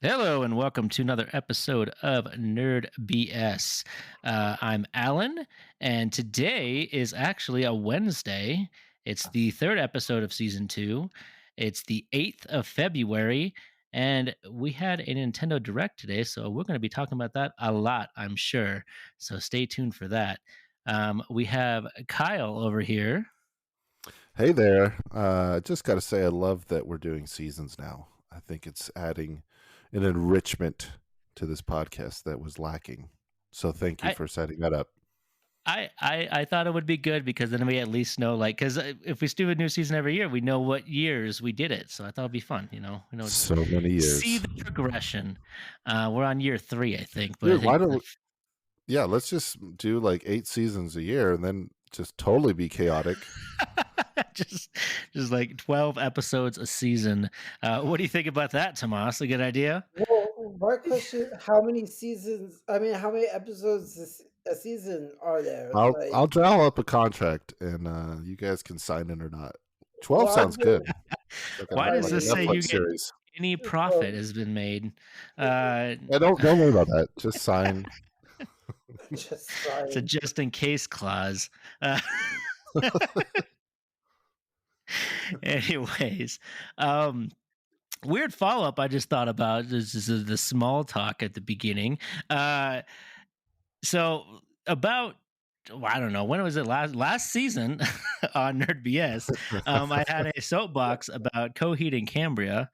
Hello and welcome to another episode of Nerd BS. I'm Alan, and today is actually a Wednesday. It's the third episode of season two. It's the 8th of February, and we had a Nintendo Direct today, so we're going to be talking about that a lot, I'm sure. So stay tuned for that. We have Kyle over here. Hey there. Just got to say, I love that we're doing seasons now. I think it's adding an enrichment to this podcast that was lacking. So thank you I, for setting that up. I thought it would be good because then we at least know, like, because if we do a new season every year, we know what years we did it. So I thought it'd be fun, So many see years. the progression. We're on year three, I think, but I Dude, why think don't yeah, let's just do like 8 seasons a year and then just totally be chaotic. just just like 12 episodes a season. What do you think about that, Tomas? A good idea? Well, my question: how many seasons? I mean, how many episodes a season are there? I'll draw up a contract and you guys can sign it or not. 12 well, I've sounds good. been, Like Why a does like a this say you Netflix get series. any profit well, has been made? Uh, Yeah, don't worry about that. Just sign. just it's a trying. just in case clause. Uh, anyways, um, weird follow up I just thought about this is the small talk at the beginning. Uh, so about well, I don't know when was it last season on Nerd BS. I had a soapbox about Coheed and Cambria.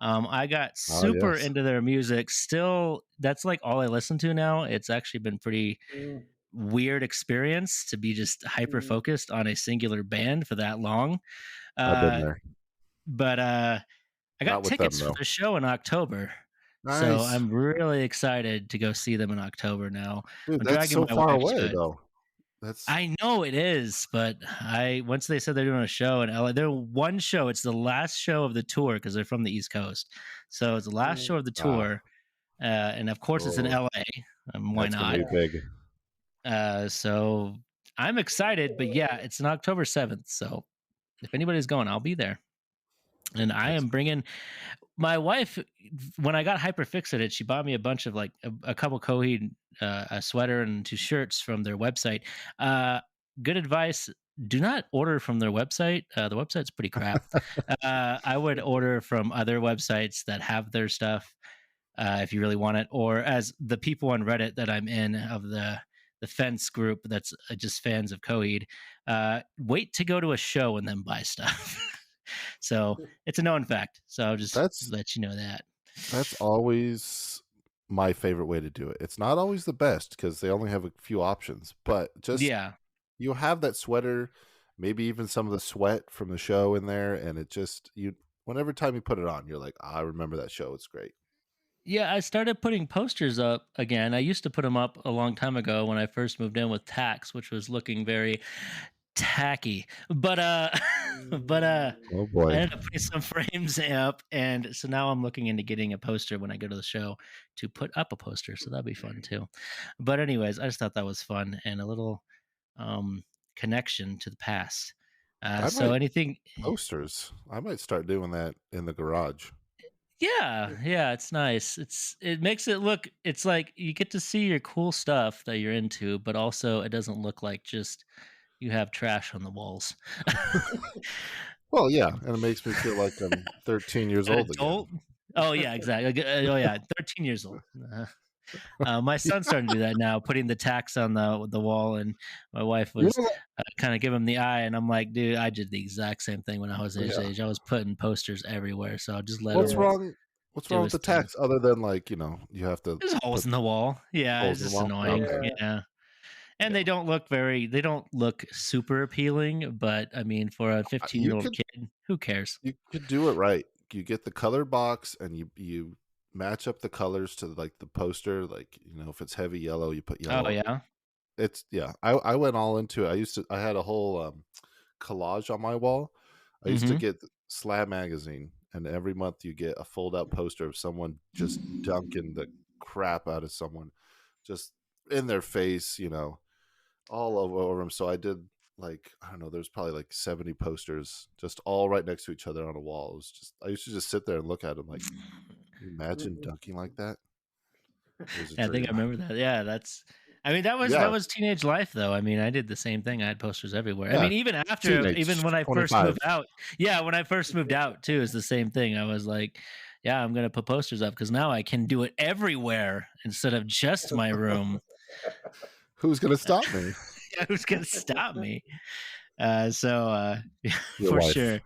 I got Oh super yes. into their music. Still, that's like all I listen to now. It's actually been pretty Mm, weird experience to be just hyper mm, focused on a singular band for that long. I've been Uh, there. but I got Not with them tickets for though. the show in October. So Nice. I'm really excited to go see them in October now. Dude, I'm that's dragging so my far wife away to it. though. That's I know it is, but I once they said they're doing a show in LA, they're one show. It's the last show of the tour because they're from the East Coast. So it's the last show mm, of the ah, tour, and of course it's in oh, LA. Why that's gonna not? be yeah. big. So I'm excited, but yeah, it's on October 7th. So if anybody's going, I'll be there. And I That's am bringing my wife. When I got hyper fixated, she bought me a bunch of like a couple Coheed, a sweater and two shirts from their website. Uh, Good advice: do not order from their website. The website's pretty crap. I would order from other websites that have their stuff if you really want it, or as the people on Reddit that I'm in of the fence group that's just fans of Coheed. Wait to go to a show and then buy stuff. So it's a known fact. So I'll just that's let you know that. that's always my favorite way to do it. It's not always the best because they only have a few options, but just Yeah. you have that sweater, maybe even some of the sweat from the show in there, and it just you whenever time you put it on, you're like, I remember that show. It's great. Yeah, I started putting posters up again. I used to put them up a long time ago when I first moved in with Tax, which was looking very tacky. But but Oh I boy. ended up putting some frames up, and so now I'm looking into getting a poster when I go to the show to put up a poster. So that'd be fun too. But anyways, I just thought that was fun and a little um connection to the past. I So might anything posters. I might start doing that in the garage. yeah, it's nice. It makes it look it's like you get to see your cool stuff that you're into, but also it doesn't look like just you have trash on the walls. Well, yeah, and it makes me feel like I'm 13 years An old again. adult? Oh yeah, exactly. Oh yeah, 13 years old. My son's starting to do that now, putting the tacks on the wall, and my wife You was know, kind of giving him the eye, and I'm like, dude, I did the exact same thing when I was his yeah. age. I was putting posters everywhere, so I'll just let What's him Yeah. wrong? What's do wrong with his the thing. tax other than like you have to There's holes put in the wall. Yeah, holes it's in the just wall? annoying. Okay, Yeah. Yeah. And yeah. they don't look super appealing, but I mean, for a You 15-year-old could kid, who cares? you could do it right. You get the color box and you match up the colors to like the poster. Like if it's heavy yellow, you put Oh yellow. yeah. It's yeah. I went all into it. I had a whole collage on my wall. I used to Mhm. get Slab magazine, and every month you get a fold out poster of someone just dunking the crap out of someone, just in their face, all over them. So I did like I don't know. There's probably like 70 posters, just all right next to each other on a wall. It was just I used to just sit there and look at them like, Imagine dunking like that. It was a I think I dream. remember that. Yeah, that's. I mean, that Yeah, was teenage life, though. I mean, I did the same thing. I had posters everywhere. I yeah. mean, even after, even Teenage, when I first 25. moved out. Yeah, when I first moved out too, is the same thing. I was like, yeah, I'm gonna put posters up because now I can do it everywhere instead of just my room. Who's gonna stop me? Yeah, who's gonna stop me? Yeah, Your for wife. sure.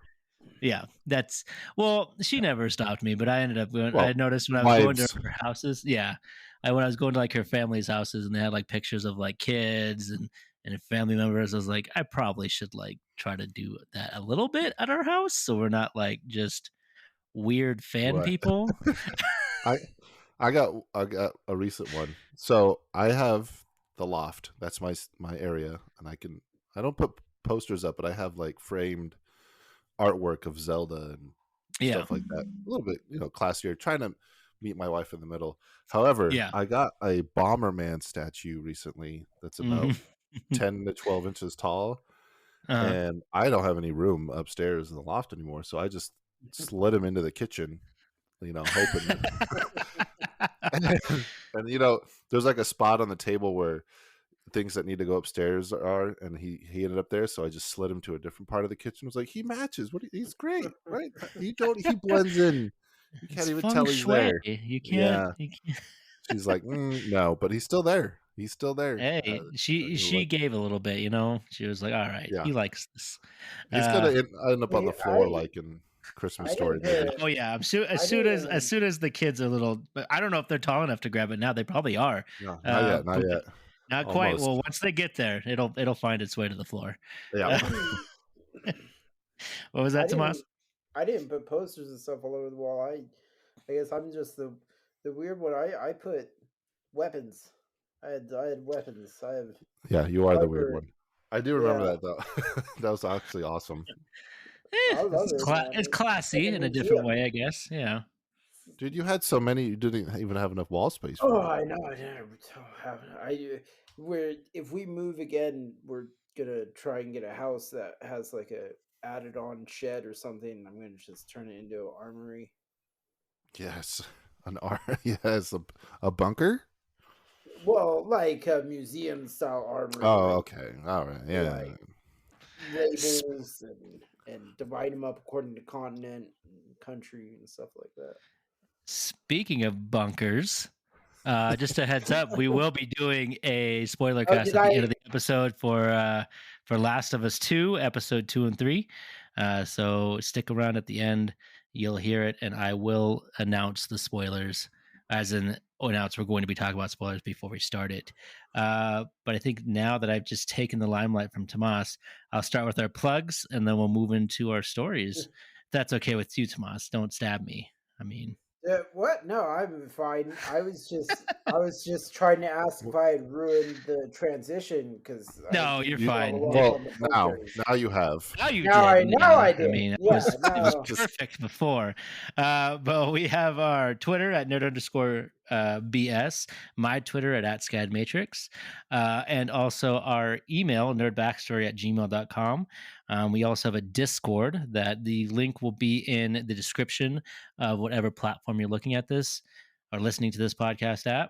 Yeah, that's well, she never stopped me, but I ended up going I Well, noticed when I was going to wives. her houses, yeah. When I was going to like her family's houses and they had like pictures of like kids and family members, I was like, I probably should like try to do that a little bit at our house so we're not like just weird fan Right. people. I I got a recent one. So I have the loft. That's my area, and I don't put posters up, but I have like framed artwork of Zelda and Yeah. stuff like that. A little bit, classier. Trying to meet my wife in the middle. However, Yeah. I got a Bomberman statue recently that's about Mhm. 10 to 12 inches tall, Uh-huh. and I don't have any room upstairs in the loft anymore, so I just slid him into the kitchen, hoping that and there's like a spot on the table where things that need to go upstairs are, and he ended up there, so I just slid him to a different part of the kitchen. I was like, he matches. He's great, right? He blends in. You can't It's even feng tell he's shui. there. You can't Yeah. you can't She's like, no, but he's still there. He's still there. Hey, she Like, gave a little bit, you know? She was like, "All right, yeah, he likes this." he's gonna Uh, end up on See, the floor like in Christmas I Story, didn't maybe. put oh yeah, I as didn't soon as the kids are little, but I don't know if they're tall enough to grab it now. They probably are, No, not yet, not but yet. not quite. Well, Almost. once they get there, it'll find its way to the floor. Yeah. Uh, what was I that, didn't Tomas? I didn't put posters and stuff all over the wall. I guess I'm just the weird one. I put weapons. I had weapons. I have Yeah, you are the weird however one. I do remember yeah. that though. That was actually awesome. I love it, man. It's It's like classy a in a different museum. way, I guess. Yeah. Dude, you had so many you didn't even have enough wall space Oh, for. I know. I never have. We're if we move again, we're gonna try and get a house that has like a added on shed or something. I'm gonna just turn it into an armory. Yes. Yes, a bunker? Well, like a museum style armory, Oh, like okay. All right. with Yeah. like S- labels and divide them up according to continent and country and stuff like that. Speaking of bunkers, just a heads up, we will be doing a spoiler Oh, cast did at the end I? of the episode for Last of Us 2, episode 2 and 3. So stick around at the end. You'll hear it, and I will announce the spoilers, as in announce we're going to be talking about spoilers before we start it. But I think now that I've just taken the limelight from Tomas, I'll start with our plugs, and then we'll move into our stories. If that's okay with you, Tomas. Don't stab me. I mean, What? No, I'm fine. I was just trying to ask if I had ruined the transition because I no, you're didn't You follow fine. along well on the now posters. now you have. Now you Now did. I Yeah. I did. mean, Yeah, it was no. Just perfect before. But we have our Twitter at nerd underscore BS, my Twitter at ScadMatrix, and also our email, nerdbackstory at gmail.com. We also have a Discord that the link will be in the description of whatever platform you're looking at this or listening to this podcast at.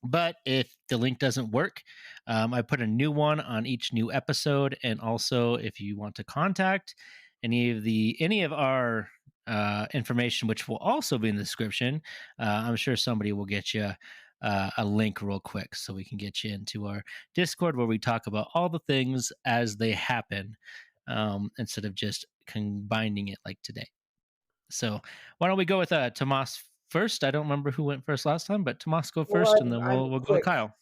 But if the link doesn't work, I put a new one on each new episode. And also, if you want to contact any of our information, which will also be in the description, I'm sure somebody will get you a link real quick so we can get you into our Discord where we talk about all the things as they happen instead of just combining it like today. So why don't we go with Tomas first? I don't remember who went first last time, but Tomas go Well, first, and then I'm we'll go with quick. Kyle.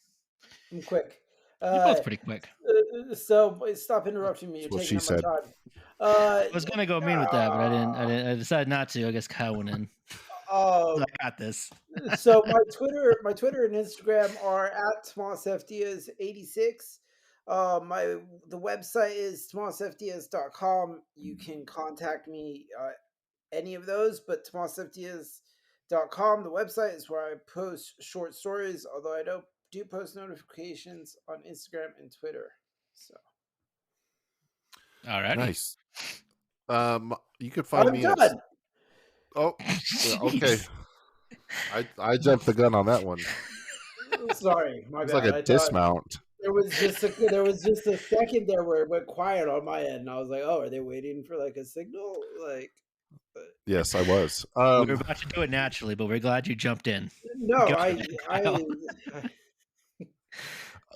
I'm quick. You're Uh, both pretty quick. so stop interrupting me. You're that's what taking she up my said. time. Uh, I was gonna go mean with that, but I decided not to. I guess Kyle went in. So uh, I got this. so my Twitter and Instagram are at TomasFDiaz86. The website is tomasfdiaz.com. You can contact me any of those, but tomasfdiaz.com. The website is where I post short stories, although I don't do post notifications on Instagram and Twitter. So Alrighty. Nice. You could find I'm me at done. oh yeah, okay. Jeez. I jumped the gun on that one. Sorry, my It's like bad. a I thought dismount. there was just a second there where it went quiet on my end, and I was like, "Oh, are they waiting for like a signal?" Like, Yes, I was. We were about to do it naturally, but we're glad you jumped in. no, Go ahead, Kyle. I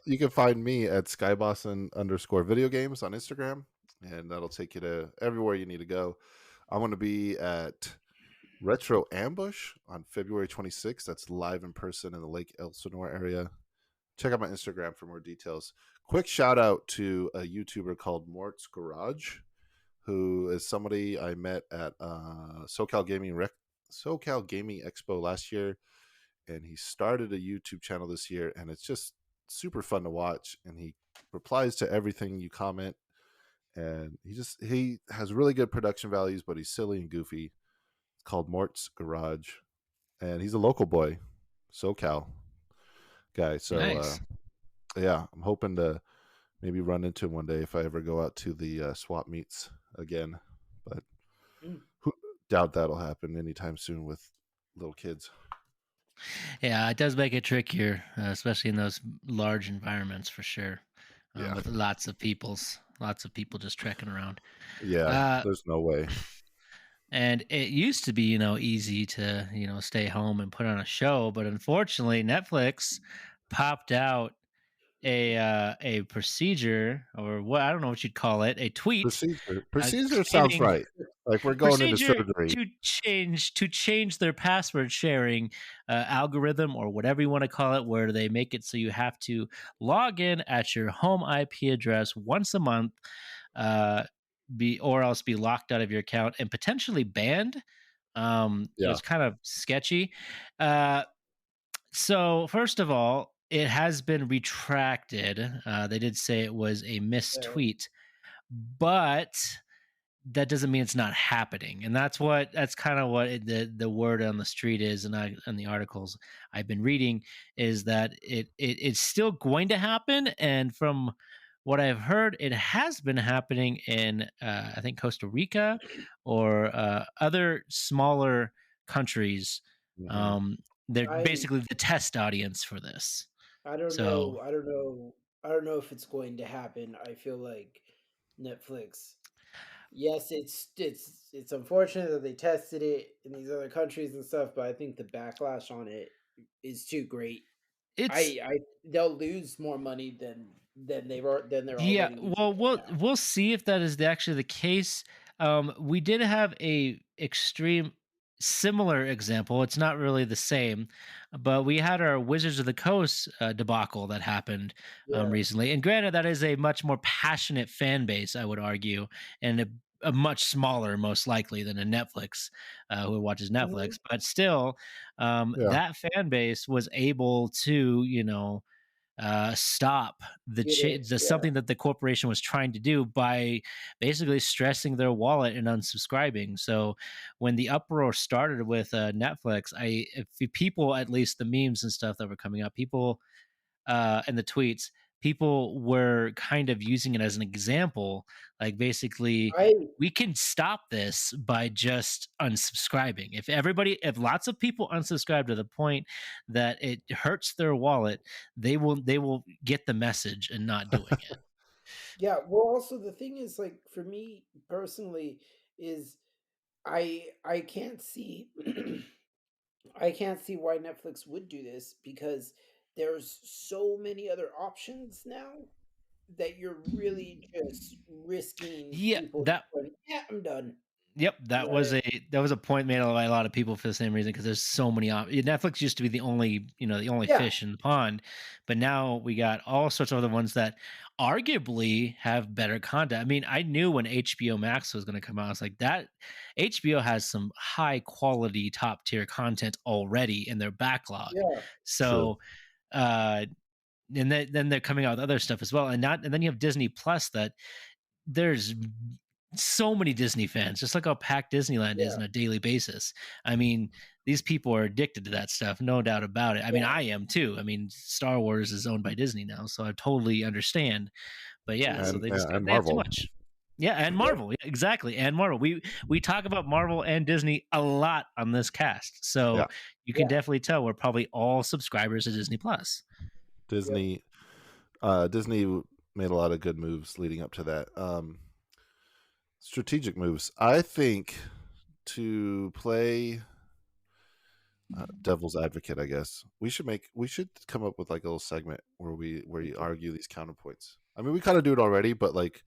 You can find me at skyboston_video games on Instagram, and that'll take you to everywhere you need to go. I'm going to be at Retro Ambush on February 26th. That's live in person in the Lake Elsinore area. Check out my Instagram for more details. Quick shout out to a YouTuber called Mort's Garage, who is somebody I met at SoCal Gaming Expo last year, and he started a YouTube channel this year, and it's just super fun to watch. And he replies to everything you comment, and he has really good production values, but he's silly and goofy. It's called Mort's Garage, and he's a local boy, SoCal guy. So Nice. yeah, I'm hoping to maybe run into him one day if I ever go out to the swap meets again, but doubt that'll happen anytime soon with little kids. Yeah, it does make it trickier, especially in those large environments for sure. Yeah. With lots of people just trekking around. Yeah, there's no way. And it used to be, easy to, stay home and put on a show, but unfortunately, Netflix popped out a procedure, or what, I don't know what you'd call it, a tweet Procedure sounds claiming right. Like we're going into procedure surgery. to change their password sharing algorithm, or whatever you want to call it, where they make it so you have to log in at your home IP address once a month, or else be locked out of your account and potentially banned. It Yeah. was kind of sketchy. So first of all, it has been retracted. They did say it was a mistweet, but that doesn't mean it's not happening. And that's kind of what the word on the street is, and in the articles I've been reading, is that it's still going to happen. And from what I've heard, it has been happening in I think Costa Rica, or other smaller countries. Mhm. They're I basically the test audience for this. I don't So know. I don't know. I don't know if it's going to happen. I feel like Netflix. Yes, it's unfortunate that they tested it in these other countries and stuff, but I think the backlash on it is too great. it's I they'll lose more money than they're Yeah, already losing well, right now. we'll see if that is actually the case. We did have a extreme similar example. It's not really the same, but we had our Wizards of the Coast debacle that happened Yeah. recently. And granted, that is a much more passionate fan base, I would argue, and a much smaller, most likely, than a Netflix who watches Mhm. Netflix. But still, Yeah. that fan base was able to, stop Get it. the Yeah. something that the corporation was trying to do by basically stressing their wallet and unsubscribing. So when the uproar started with Netflix, if people, at least the memes and stuff that were coming up, people and the tweets, people were kind of using it as an example, like basically, I we can stop this by just unsubscribing. If lots of people unsubscribe to the point that it hurts their wallet, they will get the message and not doing it. Yeah, well also the thing is like for me personally is I can't see I can't see why Netflix would do this because there's so many other options now that you're really just risking Yeah, people that going, yeah, I'm done. Yep, Like, that was a point made by a lot of people for the same reason, because there's so many Netflix used to be the only yeah, fish in the pond, but now we got all sorts of other ones that arguably have better content. I mean, I knew when HBO Max was going to come out, it's like that HBO has some high quality top tier content already in their backlog. yeah, True. So, uh and then they're coming out with other stuff as well, and then you have Disney Plus, that there's so many Disney fans, just like how packed Disneyland is yeah, on a daily basis. I mean, these people are addicted to that stuff, no doubt about it. I mean, yeah. I am too. I mean, Star Wars is owned by Disney now, so I totally understand. But yeah, so Mhm. they just And they have too Marvel. much. Yeah, and Yep. Marvel. Yeah, exactly. And Marvel. We talk about Marvel and Disney a lot on this cast. Yeah, So you can Yeah. definitely tell we're probably all subscribers to Disney Plus. Yep. Disney. Disney made a lot of good moves leading up to that. Strategic moves. I think to play devil's advocate, I guess we should come up with like a little segment where you argue these counterpoints. I mean, we kind of do it already, but like,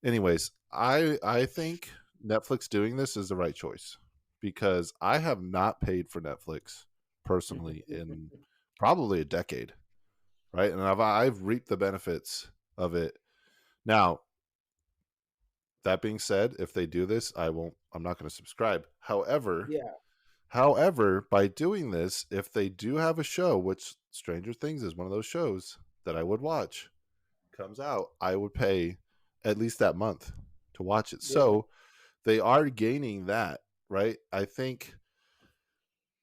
anyways, I think Netflix doing this is the right choice because I have not paid for Netflix personally in probably a decade, right? And I've reaped the benefits of it. Now, that being said, if they do this, I'm not going to subscribe. Yeah. However, by doing this, if they do have a show, which Stranger Things is one of those shows that I would watch, comes out, I would pay at least that month to watch it. Yeah. So they are gaining that, right? I think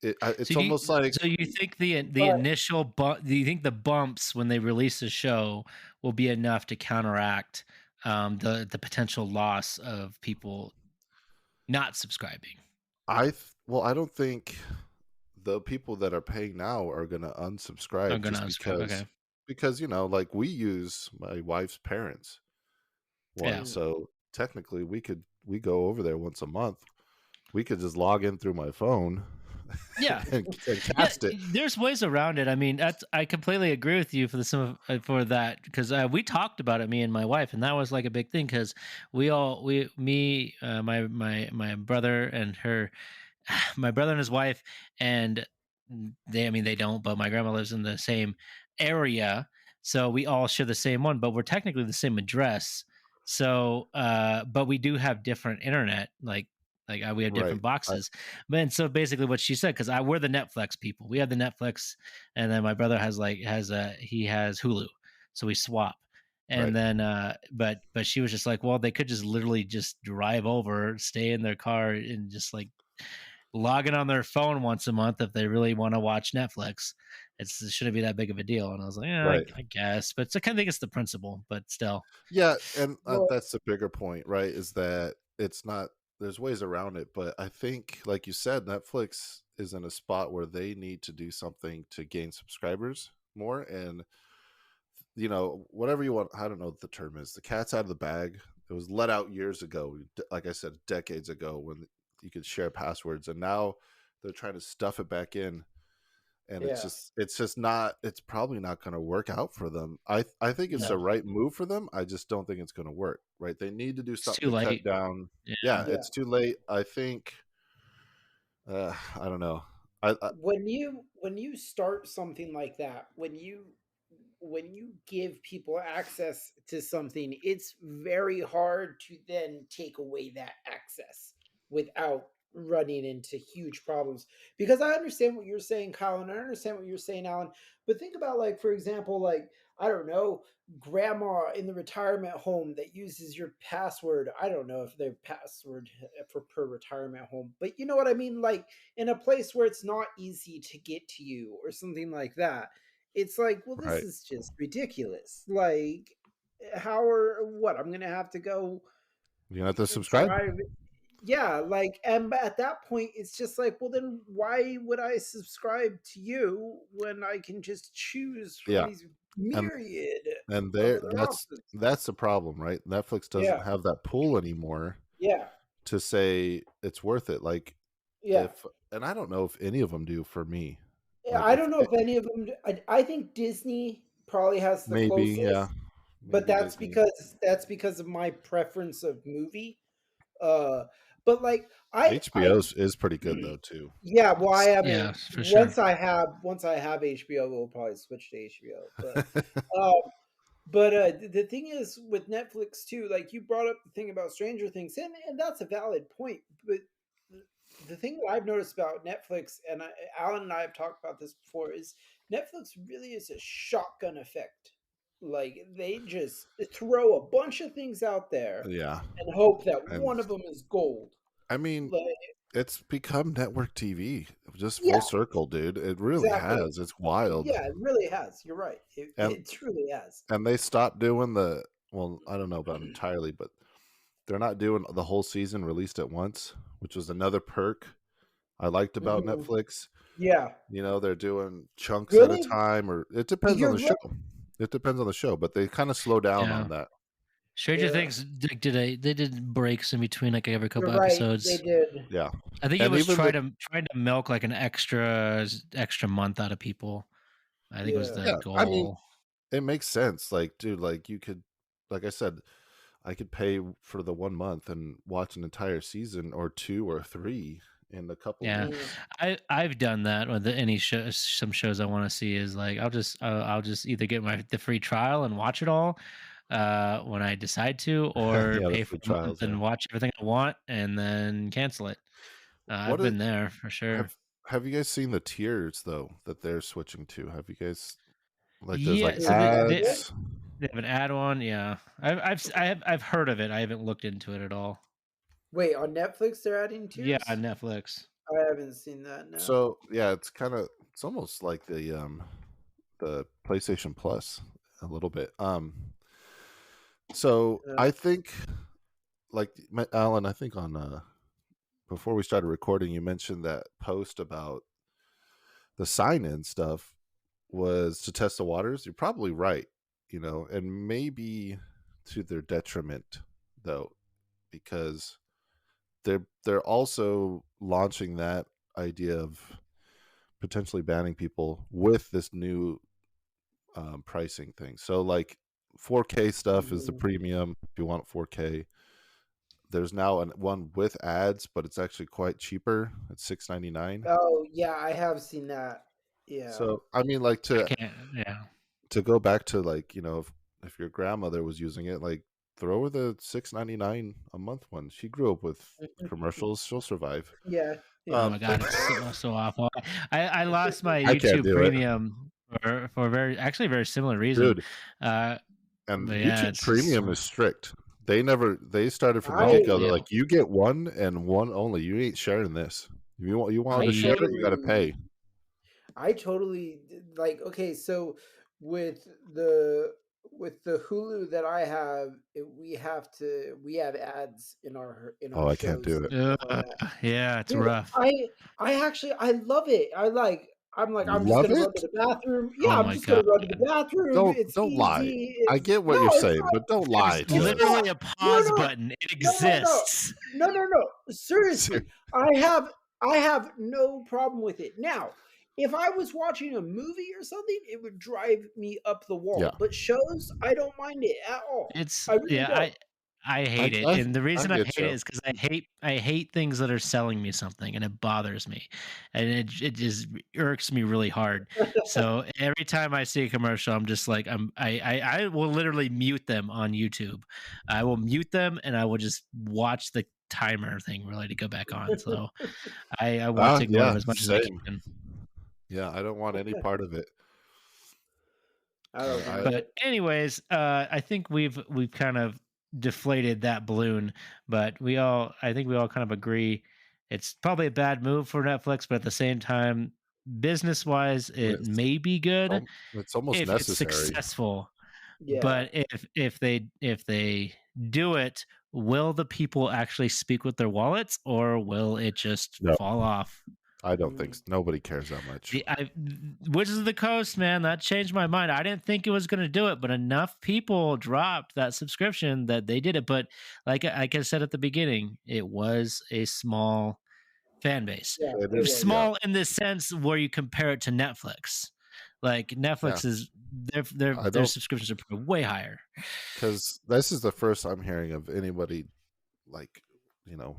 So it's you almost like so you think the But initial do you think the bumps when they release a show will be enough to counteract the potential loss of people not subscribing? I don't think the people that are paying now are going to I'm unsubscribe gonna just unsubscribe. Okay. because like we use my wife's parents one, Yeah. mm, so technically we go over there once a month. We could just log in through my phone Yeah. and Yeah, cast it. there's ways around it. I mean, I completely agree with you for for that because we talked about it, me and my wife, and that was like a big thing because my brother and her, my brother and his wife, and I mean, they don't, but my grandma lives in the same area, so we all share the same one, but we're technically the same address. So, but we do have different internet, we have Right. different boxes. But and so basically, what she said, because we're the Netflix people, we have the Netflix, and then my brother he has Hulu, so we swap. Right. And then, but she was just like, well, they could just literally just drive over, stay in their car, and just like log in on their phone once a month if they really want to watch Netflix. It shouldn't be that big of a deal. And I was like, yeah, Right. I guess, but I kind of think it's the principle, but still, Yeah, and well, that's the bigger point, right? Is that it's not. There's ways around it, but I think, like you said, Netflix is in a spot where they need to do something to gain subscribers more, and whatever you want. I don't know what the term is. The cat's out of the bag. It was let out years ago, like I said, decades ago, when you could share passwords, and now they're trying to stuff it back in, and yeah. it's just not. It's probably not going to work out for them. I think it's the no, right move for them. I just don't think it's going to work. Right? They need to do it's something too to cut late. down. Yeah. Yeah, Yeah. it's too late. I think. I don't know. I When you start something like that, when you give people access to something, it's very hard to then take away that access without running into huge problems. Because I understand what you're saying, Kyle, and I understand what you're saying, Alan. But think about, like, for example, like, I don't know, grandma in the retirement home that uses your password. I don't know if their password for per retirement home, but you know what I mean? Like, in a place where it's not easy to get to you or something like that, it's like, well, this right. is just ridiculous. Like, how or what? I'm gonna have to go You have to subscribe. drive. Yeah, like, and at that point, it's just like, well, then why would I subscribe to you when I can just choose from Yeah, these and myriad and of there other options? that's the problem, right? Netflix doesn't Yeah, have that pull anymore yeah, to say it's worth it. Like, yeah. if and I don't know if any of them do for me. Yeah, Like, I if don't know if any of them. I think Disney probably has the maybe, yeah, closest, but maybe Disney. that's because of my preference of movie. Uh, but like I Is pretty good though too. yeah, well, I Yeah, haven't. for sure. Once I have HBO, we'll probably switch to HBO. But the thing is with Netflix too, like you brought up the thing about Stranger Things, and that's a valid point. But the thing that I've noticed about Netflix, and Alan and I have talked about this before, is Netflix really is a shotgun effect. Like they just throw a bunch of things out there Yeah, and hope that and one of them is gold. I mean, Like, it's become network TV, just full yeah, circle, dude. It really exactly. has. It's wild, Yeah, it really has. You're right. and It truly has. they stopped doing the. Well, I don't know about entirely, but they're not doing the whole season released at once, which was another perk I liked about Mhm. Netflix. Yeah. They're doing chunks at a Really? time, or it depends on You're the right. show. It depends on the show, but they kind of slow down Yeah. on that. Stranger Yeah. Things they did breaks in between like every You're couple right. They episodes. did. Yeah, I think it and was even the trying to milk like an extra month out of people. I think was Yeah. the yeah, I mean, goal. it makes sense. Like, dude, like you could, like I said, I could pay for the 1 month and watch an entire season or 2 or 3 in a couple Yeah, Mhm. weeks. I've done that with any show. Some shows I want to see is like I'll just either get the free trial and watch it all when I decide to, or Yeah, the pay for free a month trials. Yeah. and watch everything I want and then cancel it. What I've is, been there for sure. have you guys seen the tiers though that they're switching to? Have you guys like there's like Yeah, so What? ads? they have an add-on. Yeah, I've heard of it. I haven't looked into it at all. Wait, on Netflix they're adding Yeah, tiers? Netflix. I haven't seen that. No. So yeah, it's almost like the PlayStation Plus a little bit. So No. I think like Alan, I think on before we started recording, you mentioned that post about the sign-in stuff was to test the waters. You're probably right, and maybe to their detriment though, because they're also launching that idea of potentially banning people with this new pricing thing. So like 4K stuff is the Mhm. premium if you want 4K. There's now one with ads, but it's actually quite cheaper. It's $6.99. Oh, yeah, I have seen that. Yeah. So I mean, like I to can't. Yeah. go back to like if your grandmother was using it, like throw her the $6.99 a month one. She grew up with commercials. She'll survive. Yeah. Oh Yeah. my god, it's so awful. I lost my I can't YouTube do it, Premium for a very similar reason. dude. Uh, And but yeah, YouTube it's just Premium is strict. They started from the oh get go. I They're yeah. like, you get one and one only. You ain't sharing this. If you want I to share Ye- it, you got to pay. totally I totally like okay, so with the with the Hulu that I have, we have ads in Oh, our I can't shows do and it. Ugh, stuff like that. yeah, it's Dude, rough. I love it. I'm just Love gonna run to it? the bathroom. Yeah, Oh I'm my just gonna god, run to the bathroom. It's Don't lie. easy. I It's get what no, you're it's saying, but don't there's lie to it's us. literally not. a No, pause no, button. It no, no, no, exists. no, no, no. Ser- Seriously, I have no problem with it. Now, if I was watching a movie or something, it would drive me up the Yeah, wall. But shows, I don't mind it at all. It's I really yeah, don't. I I hate it, I and the I reason I get hate it you. is because I hate things that are selling me something, and it bothers me, and it just irks me really hard. So every time I see a commercial, I'm just like I will literally mute them on YouTube. I will mute them, and I will just watch the timer thing really to go back on. So I want to ignore them Yeah, as much as I same. can. Yeah, I don't want any part of it. I don't I mind But it. anyways, I think we've kind of deflated that balloon, but I think we all kind of agree it's probably a bad move for Netflix, but at the same time, business wise, it it's may be good it's almost if it's necessary. successful. Yeah. But if they do it, will the people actually speak with their wallets, or will it just No, fall off? I don't think Mm. so. Nobody cares that much. Wizards of the Coast, man, that changed my mind. I didn't think it was going to do it, but enough people dropped that subscription that they did it. But like I said at the beginning, it was a small fan base. Yeah, It it is, was. yeah, Small in the sense where you compare it to Netflix. Like yeah. Netflix is I their don't subscriptions are probably way higher. because this is the first I'm hearing of anybody like, you know,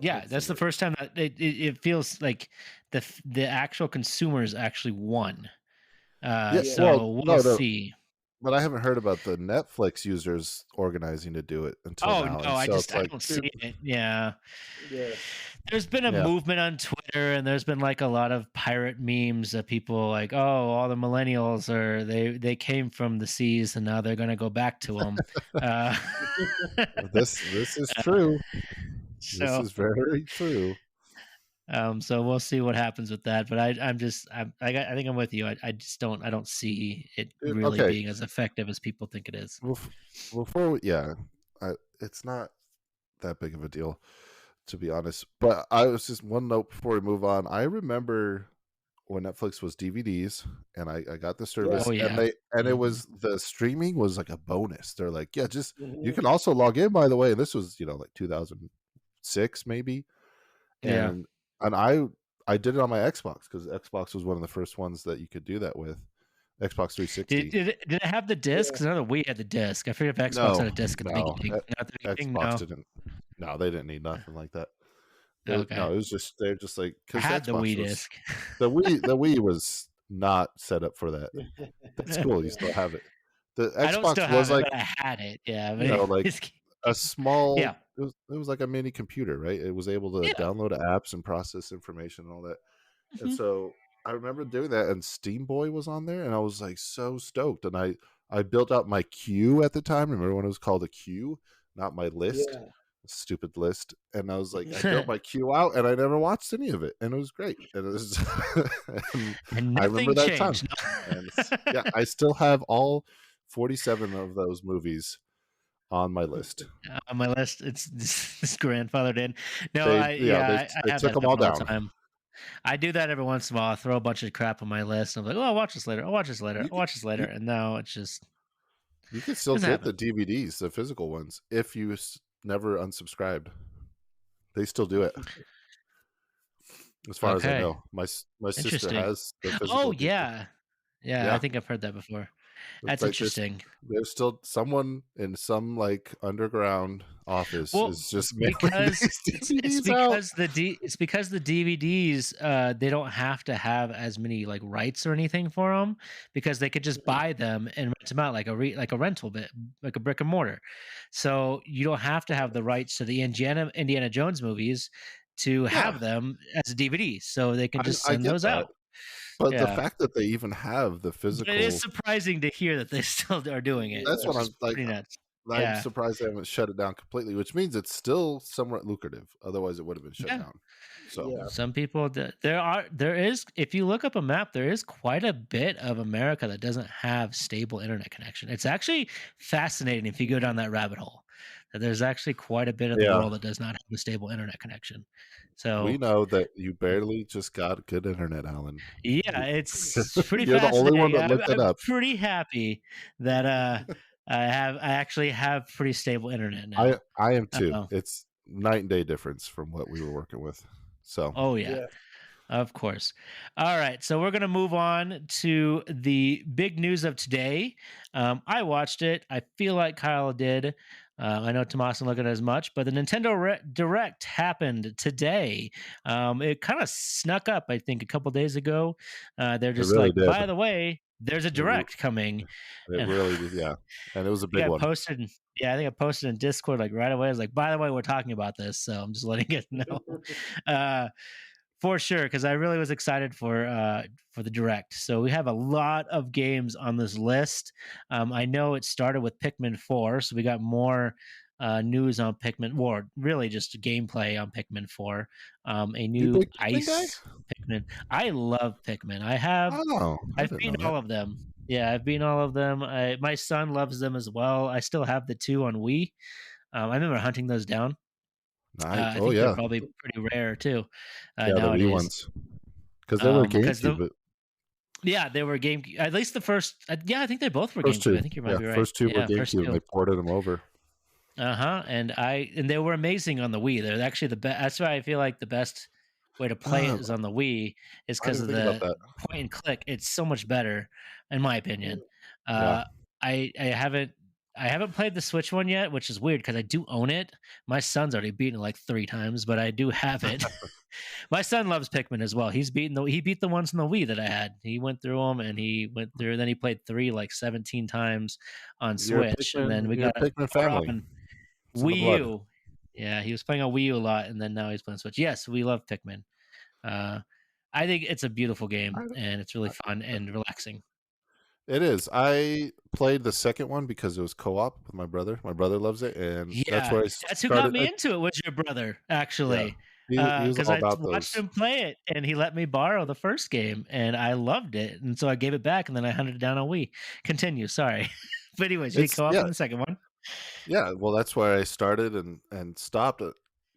Yeah, what's the that's the word? first time that it feels like the actual consumers actually won. Yeah, Yeah. well, So we'll no, no, see. but I haven't heard about the Netflix users organizing to do it until Oh now, no, and so it's I like, don't dude, see it. Yeah. Yeah. There's been a yeah, movement on Twitter and there's been like a lot of pirate memes that people like, oh, all the millennials are they came from the seas and now they're going to go back to them. Uh, this is true. This so is very true. so we'll see what happens with that, but I think I'm with you. I just I don't see it Dude, really okay, being as effective as people think it is. before we, yeah, it's not that big of a deal, to be honest. But I was just one note before we move on. I remember when Netflix was DVDs, and I got the Yeah. service, Oh and yeah. it Mhm. was the streaming was like a bonus. They're like, yeah, just you Mhm. can also log in, by the way. And this was like 2006 maybe, Yeah. and I did it on my Xbox because Xbox was one of the first ones that you could do that with. Xbox Did 360. did it have the disc? Yeah. 'Cause I know we had the disc. I forget if Xbox No, had a disc at the no, beginning. Not at the beginning? Xbox No? didn't. No, they didn't need nothing like that. Okay. No, it was just they're just like I because had the Xbox Wii was disc. the Wii was not set up for that. That's cool. You Yeah. still have it. The I don't Xbox still have was it, like but I had it. Yeah, you but know like it's a small. yeah. It was like a mini computer, right? It was able to Yeah. download apps and process information and all that. And Mhm. so I remember doing that, and Steam Boy was on there, and I was like so stoked. And I built out my queue at the time. Remember when it was called a queue, not my list, Yeah. stupid list. And I was like, I built my queue out, and I never watched any of it, and it was great. And it was, and And I remember nothing that time. changed. And yeah, I still have all 47 of those movies on my list. On my list, it's this grandfathered in. No, They yeah they I they have took that them all happen all the down. time. I do that every once in a while. I throw a bunch of crap on my list. And I'm like, oh, I'll watch this later. I'll watch this later. You I'll could watch this later. you And now it's just You can still doesn't get happen. the DVDs, the physical ones, if you never unsubscribed. They still do it, as far as I Okay. know. My sister Interesting. has the Oh physical DVD. yeah. Yeah, I Yeah, think I've heard that before. it's That's like there's interesting. there's still someone in some like underground office Well, is just mailing because these it's DVDs out. because it's because the DVDs they don't have to have as many like rights or anything for them because they could just Mhm. buy them and rent them out like like a rental bit like a brick and mortar. So you don't have to have the rights to the Indiana Jones movies to Yeah, have them as a DVD. So they can just I send get those that, out. but the Yeah. fact that they even have the But it is physical, surprising to hear that they still are doing it, that's Yeah. what which I'm is like. pretty nuts. I'm Yeah. surprised they haven't shut it down completely, which means it's still somewhat lucrative. Otherwise, it would have been shut Yeah. down. So Yeah. Some people there is if you look up a map, there is quite a bit of America that doesn't have stable internet connection. It's actually fascinating if you go down that rabbit hole. That there's actually quite a bit of the yeah, world that does not have a stable internet connection. we So know that you barely just got good internet, Alan. yeah, it's pretty You're the only one fascinating. that looked it I'm up. pretty happy that I actually have pretty stable internet I now. I am too. Uh, It's night and day difference from what we were working with. So oh yeah. Yeah. Of course. All right. So we're going to move on to the big news of today. I watched it. I feel like Kyle did. I know Tomas didn't look at it as much, but the Nintendo Direct happened today. It kind of snuck up, I think, a couple days ago. They're it just really like, did. by the way, there's a It r- Direct coming. it And really did. Yeah, and it was a think big I one. posted, yeah, I think I posted in Discord like right away. I was like, by the way, we're talking about this. So I'm just letting it know. Uh, for sure, because I really was excited for the direct. So we have a lot of games on this list. I know it started with Pikmin 4, so we got more news on Pikmin, or really just gameplay on Pikmin 4. A You new big Pikmin guy? ice Pikmin. I love Pikmin. I have Oh, I I've didn't know beaten that. all of them. Yeah, I've beaten all of them. My son loves them as well. I still have the two on Wii. I remember hunting those down. Nice. I Oh think they're yeah, probably pretty rare too yeah, the Wii nowadays. ones because they were Because GameCube. But yeah, they were game. At least the first. Yeah, I think they both were first GameCube. two, I think you might yeah, be right. first two were Yeah, first GameCube, and two. they ported them over. And they were amazing on the Wii. They're actually the best. That's why I feel like the best way to play it Um, is on the Wii, is I because didn't of think about the that. point and click. It's so much better, in my opinion. Yeah, Uh, I haven't played the Switch one yet, which is weird because I do own it. My son's already beaten it like 3 times, but I do have it. My son loves Pikmin as well. He beat the ones in the Wii that I had. He went through them and he went through. Then he played 3 like 17 times on Switch, and then we You're a got a Pikmin four family. on It's in the Wii blood. U. Yeah, he was playing on Wii U a lot, and then now he's playing Switch. Yes, we love Pikmin. Uh, I think it's a beautiful game, I- and it's really fun and relaxing. It is. I played the second one because it was co-op with my brother. My brother loves it, and that's Yeah, where I that's who got started. me into it. Was your brother Yeah, actually? he was Because all I about watched those. him play it, and he let me borrow the first game, and I loved it, and so I gave it back, and then I hunted it down on Wii. Continue, sorry, but anyways, you It's co-op yeah, in the second one. Yeah, well, that's where I started and stopped it,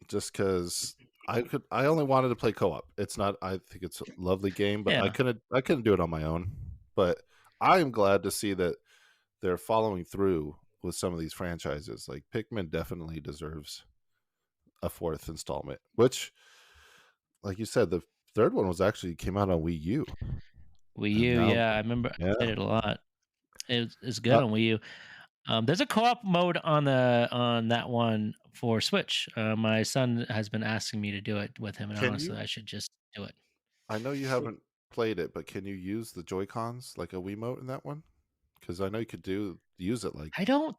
just because I only wanted to play co-op. It's not. I think it's a lovely game, but Yeah, I couldn't do it on my own. But I am glad to see that they're following through with some of these franchises. Like Pikmin definitely deserves a fourth installment, which, like you said, the third one was actually came out on Wii U, Wii and U. now, Yeah, I remember I yeah, played it a lot. It's good uh, on Wii U. There's a co-op mode on that one for Switch. My son has been asking me to do it with him, and can honestly, you? I should just do it. I know you haven't played it, but can you use the Joy Cons like a Wiimote in that one? Because I know you could use it like I don't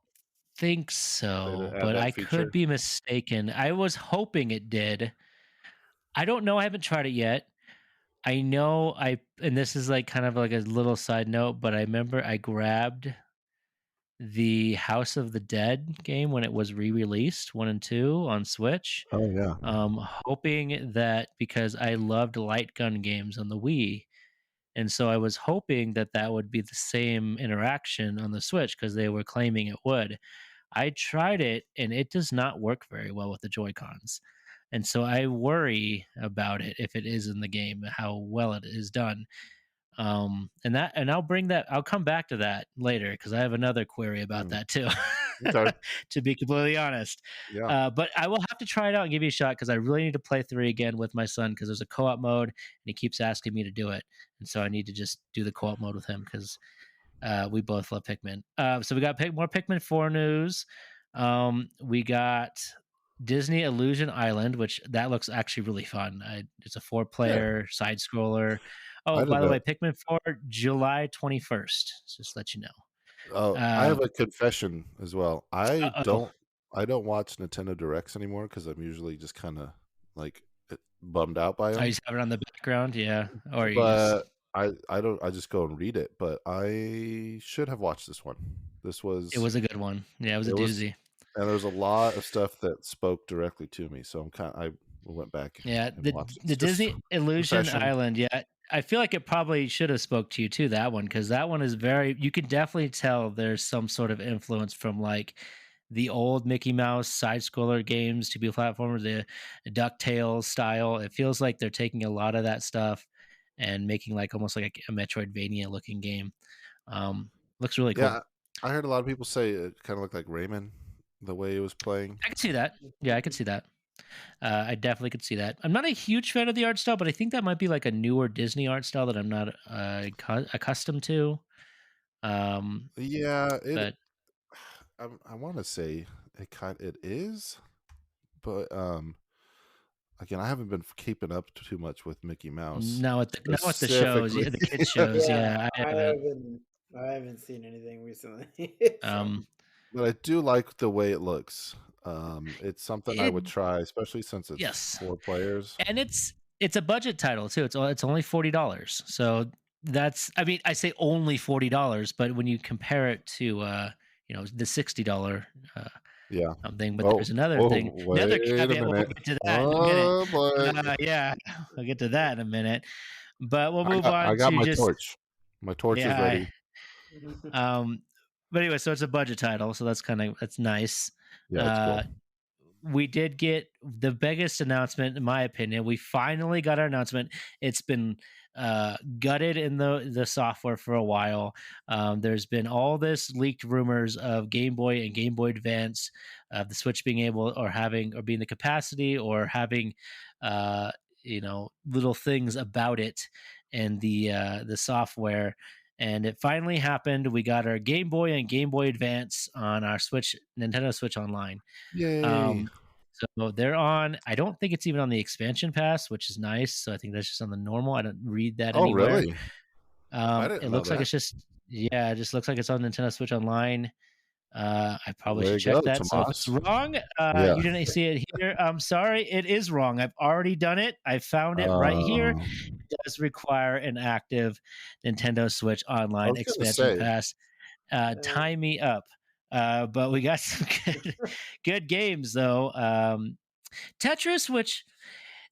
think they so, add but that I could feature. be mistaken. I was hoping it did. I don't know. I haven't tried it yet. I know and this is like kind of like a little side note, but I remember I grabbed the House of the Dead game when it was re-released, 1 and 2 on Switch, Oh yeah. hoping that because I loved light gun games on the Wii, and so I was hoping that that would be the same interaction on the Switch because they were claiming it would. I tried it, and it does not work very well with the Joy-Cons, and so I worry about it if it is in the game, how well it is done. And I'll come back to that later because I have another query about Mm, that too. okay. To be completely honest, Yeah. but I will have to try it out and give you a shot because I really need to play 3 again with my son because there's a co-op mode and he keeps asking me to do it, and so I need to just do the co-op mode with him because we both love Pikmin. So we got more Pikmin 4 news. We got Disney Illusion Island, which that looks actually really fun. It's a Yeah. four-player side scroller. Oh, I by did the that. way, Pikmin 4, July 21st. Just to let you know. Oh, I have Um, a confession as well. uh-oh. I don't watch Nintendo Directs anymore because I'm usually just kind of like bummed out by I them. just have it on the background, yeah. Or you just But I don't I just go and read it. But I should have watched this one. This it was was a good one. Yeah, it was a it was doozy. and there's a lot of stuff that spoke directly to me. So I went back Yeah, and watched it. the It's just Disney Illusion confession. Island. Yeah, I feel like it probably should have spoke to you too. That one because that one is very. You can definitely tell there's some sort of influence from like the old Mickey Mouse side scroller games to be platformers, the Ducktales style. It feels like they're taking a lot of that stuff and making like almost like a Metroidvania looking game. Um, Looks really cool. Yeah, I heard a lot of people say it kind of looked like Rayman the way it was playing. I could see that. Yeah, I could see that. I definitely could see that. I'm not a huge fan of the art style, but I think that might be like a newer Disney art style that I'm not accustomed to. Um, Yeah, it. but I want to say it is, but again, I haven't been keeping up too much with Mickey Mouse not with the shows, specifically. yeah, the kids shows. Yeah, Yeah, I I haven't. haven't I haven't seen anything recently. So Um, But I do like the way it looks. It's something I it would try, especially since it's Yes, 4 players. and it's a budget title too. It's only $40. So that's I mean I say only $40, but when you compare it to the $60 uh, Yeah. thing. But Oh, there's another oh, thing, another wait a caveat. We'll minute. get to that in a minute. Oh boy. Yeah, we'll get to that in a minute. But we'll move I on got to my just torch. My torch is yeah. ready. Um, but anyway, so it's a budget title, so that's nice. Yeah, it's Uh, cool. we did get the biggest announcement, in my opinion. We finally got our announcement. It's been gutted in the software for a while. There's been all this leaked rumors of Game Boy and Game Boy Advance, the Switch being able or having or being the capacity or having, uh, little things about it and the software. And it finally happened. We got our Game Boy and Game Boy Advance on our Switch, Nintendo Switch Online. Yay. Um, so they're on. I don't think it's even on the expansion pass, which is nice. So I think that's just on the normal. I don't read that Oh, anywhere. really? I It didn't know looks like that. it's just yeah, it just looks like it's on Nintendo Switch Online. I probably Way should to go, check that. So if it's Tomas. wrong, Yeah. you didn't see it here. I'm sorry, it is wrong. I've already done it. I found it right here. Uh, It does require an active Nintendo Switch I Online was gonna expansion say, pass. Tie me up. But we got some good games though. Tetris, which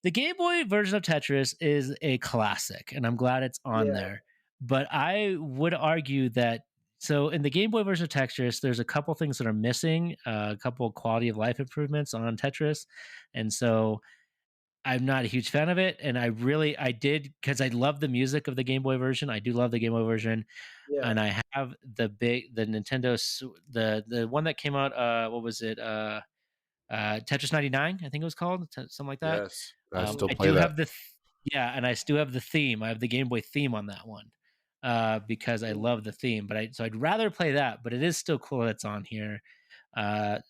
the Game Boy version of Tetris is a classic, and I'm glad it's on yeah, there. But I would argue that So in the Game Boy version of Tetris, there's a couple things that are missing, a couple quality of life improvements on Tetris, and so I'm not a huge fan of it. And I did because I love the music of the Game Boy version. I do love the Game Boy version, Yeah. and I have the Nintendo the one that came out. What was it? Tetris 99, I think it was called, something like that. Yes, I still I play do that. have yeah, and I still have the theme. I have the Game Boy theme on that one because I Mm, love the theme. So I'd rather play that, but it is still cool that it's on here.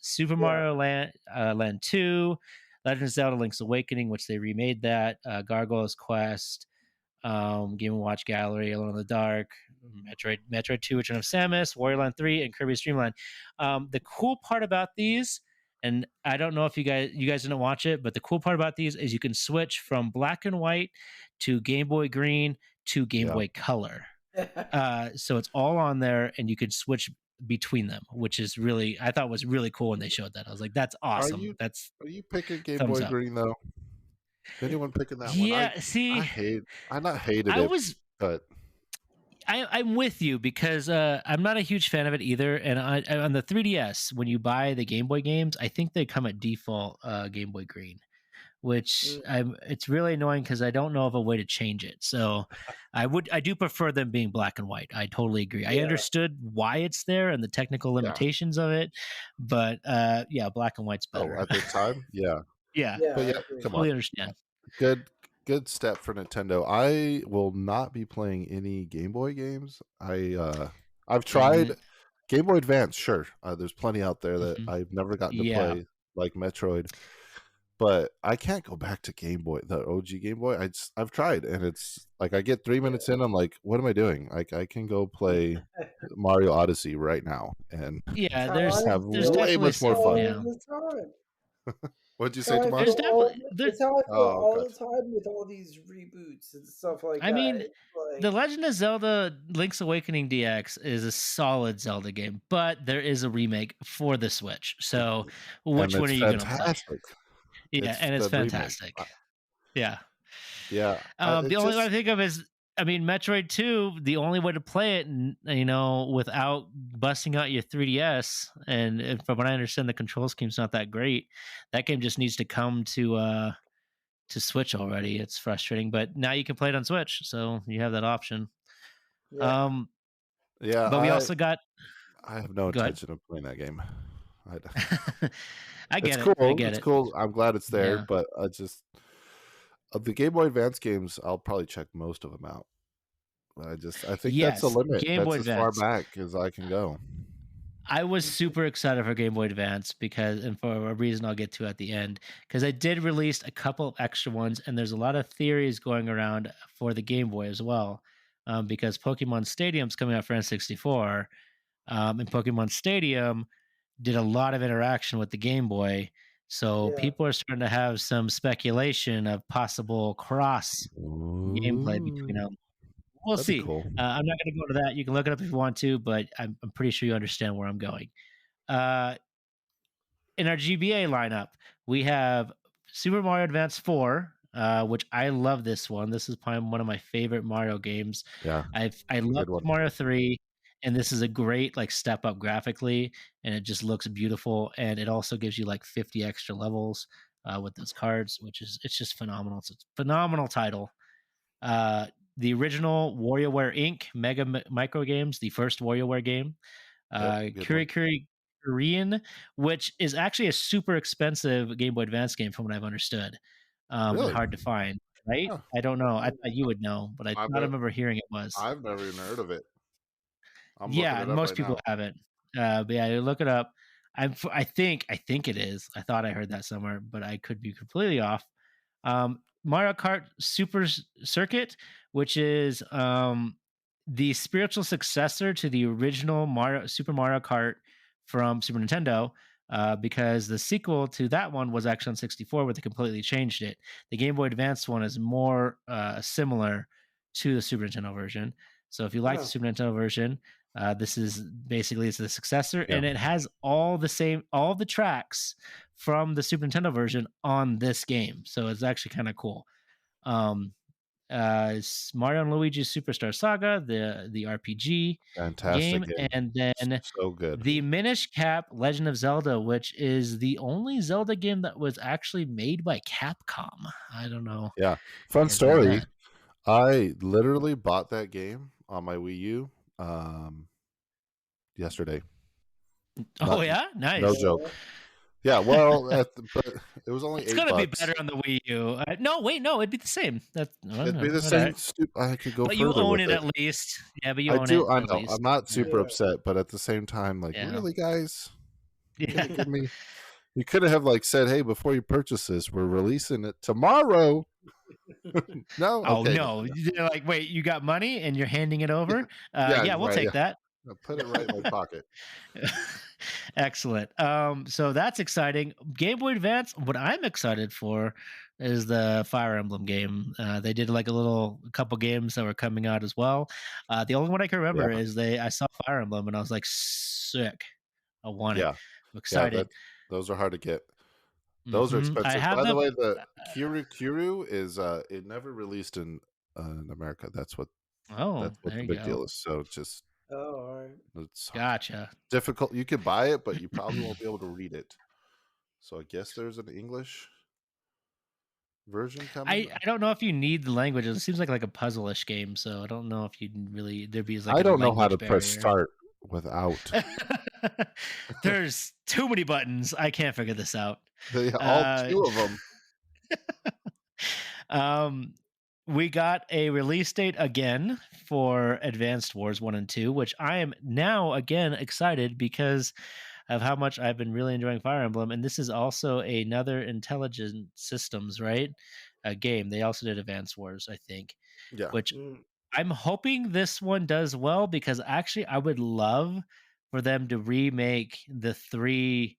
Super yeah. Mario Land 2, Legend of Zelda: Link's Awakening, which they remade that. Gargoyle's Quest, Game & Watch Gallery, Alone in the Dark, Metroid 2: Return of Samus, Warrior Land 3, and Kirby's Dream Land. The cool part about these, and I don't know if you guys didn't watch it, but the cool part about these is you can switch from black and white to Game Boy Green to Game Yeah. Boy Color. So it's all on there, and you could switch between them, which is really I thought was really cool when they showed that. I was like, "That's Are awesome! you That's are you picking Game thumbs Boy up." Green though? Anyone picking that one? Yeah, see, I not hated I it, was but I'm with you because I'm not a huge fan of it either. And on the 3DS, when you buy the Game Boy games, I think they come at default Game Boy Green, which Mm, it's really annoying because I don't know of a way to change it. So I do prefer them being black and white. I totally agree. I yeah. understood why it's there and the technical yeah. limitations of it, but yeah, black and white's Oh, better. at the time, yeah. Yeah, Yeah, But I yeah, agree. come on. totally understand. Good good step for Nintendo. I will not be playing any Game Boy games. I've tried Mhm, Game Boy Advance, sure. There's plenty out there that mhm. I've never gotten to Yeah, play, like Metroid. But I can't go back to Game Boy, the OG Game Boy. I've tried, and it's like I get 3 minutes in, I'm like, what am I doing? Like I can go play Mario Odyssey right now and yeah. have There's way definitely much more fun. All yeah. the time. What'd you It's say, how I Tomas? There's feel all. definitely there. It's how I feel Oh all god. the time with all these reboots and stuff like I that. mean, It's The like, Legend of Zelda: Link's Awakening DX is a solid Zelda game, but there is a remake for the Switch. So, And which one it's are you going to play? fantastic. Yeah, It's and it's the remake. fantastic. Yeah. Yeah, The it's only one I just think of is, I mean, Metroid 2, the only way to play it, without busting out your 3DS, and from what I understand, the control scheme's not that great. That game just needs to come to Switch already. It's frustrating, but now you can play it on Switch, so you have that option. yeah, Um, yeah. but we also got I have no Go ahead. intention of playing that game. I, I it's get it. I cool. get It's it. cool. I'm glad it's there, Yeah. but I just the Game Boy Advance games. I'll probably check most of them out. I think that's a Yes, limit. Game Boy That's as far Advance. back as I can go. I was super excited for Game Boy Advance because, and for a reason I'll get to at the end, because I did release a couple of extra ones, and there's a lot of theories going around for the Game Boy as well, because Pokemon Stadium's coming out for N64, and Pokemon Stadium did a lot of interaction with the Game Boy. So yeah, people are starting to have some speculation of possible cross gameplay between Ooh, them. We'll that'd be see. cool. I'm not going to go into that. You can look it up if you want to, but I'm pretty sure you understand where I'm going. Uh, in our GBA lineup, we have Super Mario Advance 4, which I love this one. This is probably one of my favorite Mario games. Yeah, I love good one. Mario 3, and this is a great like step up graphically, and it just looks beautiful. And it also gives you like 50 extra levels with those cards, which is it's just phenomenal. It's a phenomenal title. Uh, the original WarioWare Inc. Micro Games, the first WarioWare game, Yep, good one. Korean, which is actually a super expensive Game Boy Advance game from what I've understood, and Really? hard to find, right? Huh. I don't know. I mm, thought you would know, but I I've thought I never, remember hearing it was. I've never even heard of it. I'm looking Yeah, it up most right people now. haven't. But yeah, you look it up. I think it is. I thought I heard that somewhere, but I could be completely off. Mario Kart Circuit, which is the spiritual successor to the original Super Mario Kart from Super Nintendo. Because the sequel to that one was actually on 64, where they completely changed it. The Game Boy Advance one is more similar to the Super Nintendo version. So if you like the oh, Super Nintendo version, this is basically it's the successor, Yeah. and it has all the tracks from the Super Nintendo version on this game. So it's actually kind of cool. Um, Mario and Luigi Superstar Saga, the RPG Fantastic game, game. and then So good. the Minish Cap Legend of Zelda, which is the only Zelda game that was actually made by Capcom. I don't know Yeah. if Fun you guys knew story. that. I literally bought that game on my Wii U yesterday. Oh Not yeah, no nice. joke. Yeah, well, but it was only It's eight gonna be bucks. better on the Wii U. No, wait, no, it'd be the same. That's It'd be the all same. right. I could go But you further own with it it. at least. Yeah, but you I own it do. I at know. I'm least. not Yeah. super upset, but at the same time, like, Yeah. really, guys, you Yeah. couldn't give me. You could have like said, "Hey, before you purchase this, we're releasing it tomorrow." No, Oh okay, no. They're like, wait, you got money and you're handing it over? yeah, Yeah, we'll right, yeah. take that. I'll put it right in my pocket. Excellent. So that's exciting. Game Boy Advance, what I'm excited for is the Fire Emblem game. They did like a couple games that were coming out as well. The only one I can Yeah, remember is I saw Fire Emblem and I was like, sick. I want it. yeah, I'm yeah. excited. Those are hard to get. Those are I expensive. have By the them. way, the Kuru is it never released in America. That's what Oh, there the you big go. deal is. So just Oh, all right. it's Gotcha. difficult. You could buy it, but you probably won't be able to read it. So I guess there's an English version coming. I don't know if you need the languages. It seems like a puzzle-ish game, so I don't know if you'd really there'd be like I a don't know how to language press barrier. start without. There's too many buttons. I can't figure this out. All Uh, two of them. um, we got a release date again for Advanced Wars 1 and 2, which I am now again excited because of how much I've been really enjoying Fire Emblem. And this is also another Intelligent Systems, right? A game. They also did Advanced Wars, I think, Yeah. which Mm. I'm hoping this one does well because actually I would love for them to remake the three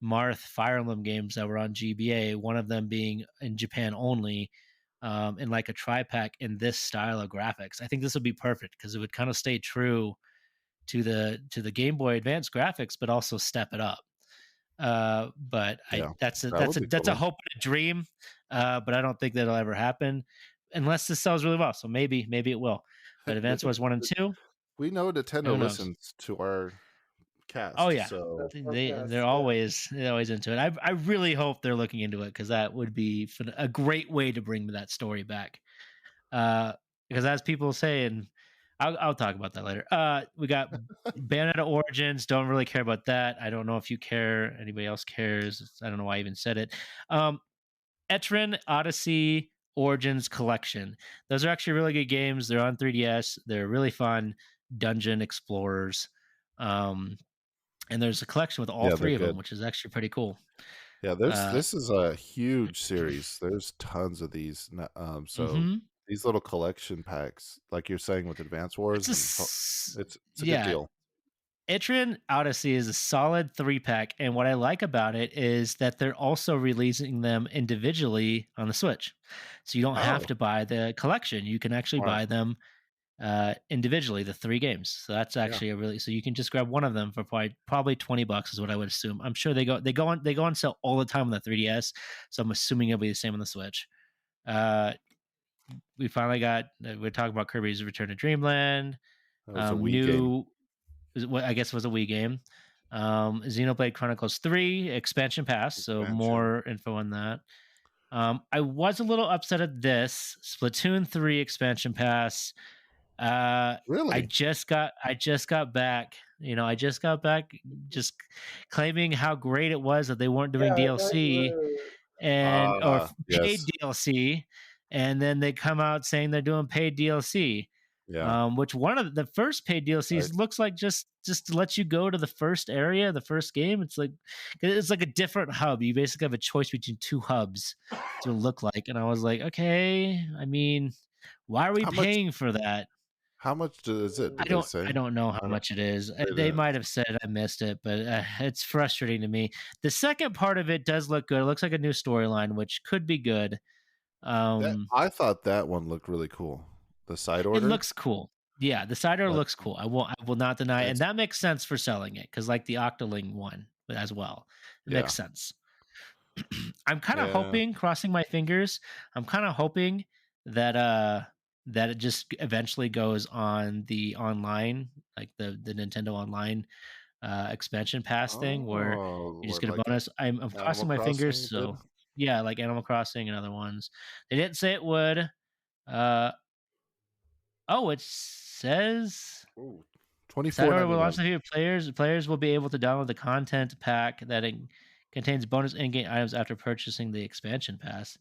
Marth Fire Emblem games that were on GBA, one of them being in Japan only, in like a tri-pack in this style of graphics. I think this would be perfect because it would kind of stay true to the Game Boy Advance graphics, but also step it up. But Yeah. that's That would be that's a cool. hope and a dream. But I don't think that'll ever happen unless this sells really well. So maybe it will. But Advance Wars 1 and 2, We know who Nintendo knows? listens to our Oh cast, yeah. so That's They're forecast. always into it. I really hope they're looking into it because that would be a great way to bring that story back. Because as people say, and I'll talk about that later. We got Bayonetta Origins. Don't really care about that. I don't know if you care. Anybody else cares? I don't know why I even said it. Etrin Odyssey Origins Collection. Those are actually really good games. They're on 3DS. They're really fun dungeon explorers. Um, and there's a collection with all yeah, they're three of them, good. which is actually pretty cool. Yeah, Uh, this is a huge series. There's tons of these. So mhm. these little collection packs, like you're saying with Advance Wars, and it's a good Yeah. deal. Etrian Odyssey is a solid 3-pack, and what I like about it is that they're also releasing them individually on the Switch. So you don't have Oh, to buy the collection. You can actually smart. buy them individually, the 3 games. So that's Yeah. actually a really so you can just grab one of them for probably $20 is what I would assume. I'm sure they go on sale all the time on the 3DS, so I'm assuming it'll be the same on the Switch. Uh we finally got we're talking about Kirby's Return to Dreamland. That was a Wii game. New what I guess was a Wii game. Xenoblade Chronicles 3 expansion pass, so Expansion. more info on that. I was a little upset at this Splatoon 3 expansion pass. I Really? just got back. I just got back just claiming how great it was that they weren't Yeah, doing I thought you DLC were. paid Yes. DLC, and then they come out saying they're doing paid DLC. Yeah. Which one of the first paid Right. DLCs looks like just to let you go to the first area, the first game. It's like a different hub. You basically have a choice between two hubs to look like, and I was like, okay, I mean, why are we How much? paying for that? How much is it? I Did they don't say? I don't know I how don't. much it is. They They didn't. might have said I missed it, but it's frustrating to me. The second part of it does look good. It looks like a new storyline, which could be good. Um, I thought that one looked really cool. The side It order. looks cool. Yeah, the side order But looks cool. I will not deny, and it's that makes sense for selling it because like the Octoling one as well, it yeah, makes sense. I'm kind of yeah. hoping, crossing my fingers. I'm kind of hoping that it just eventually goes on the online, like the Nintendo Online expansion pass thing where Oh, you just what get a like bonus. I'm Animal crossing my fingers, Crossing so did? yeah, like Animal Crossing and other ones. They didn't say it would. Uh oh, it says Ooh, 24.99. Saturday will launch the few players will be able to download the content pack that contains bonus in-game items after purchasing the expansion pass.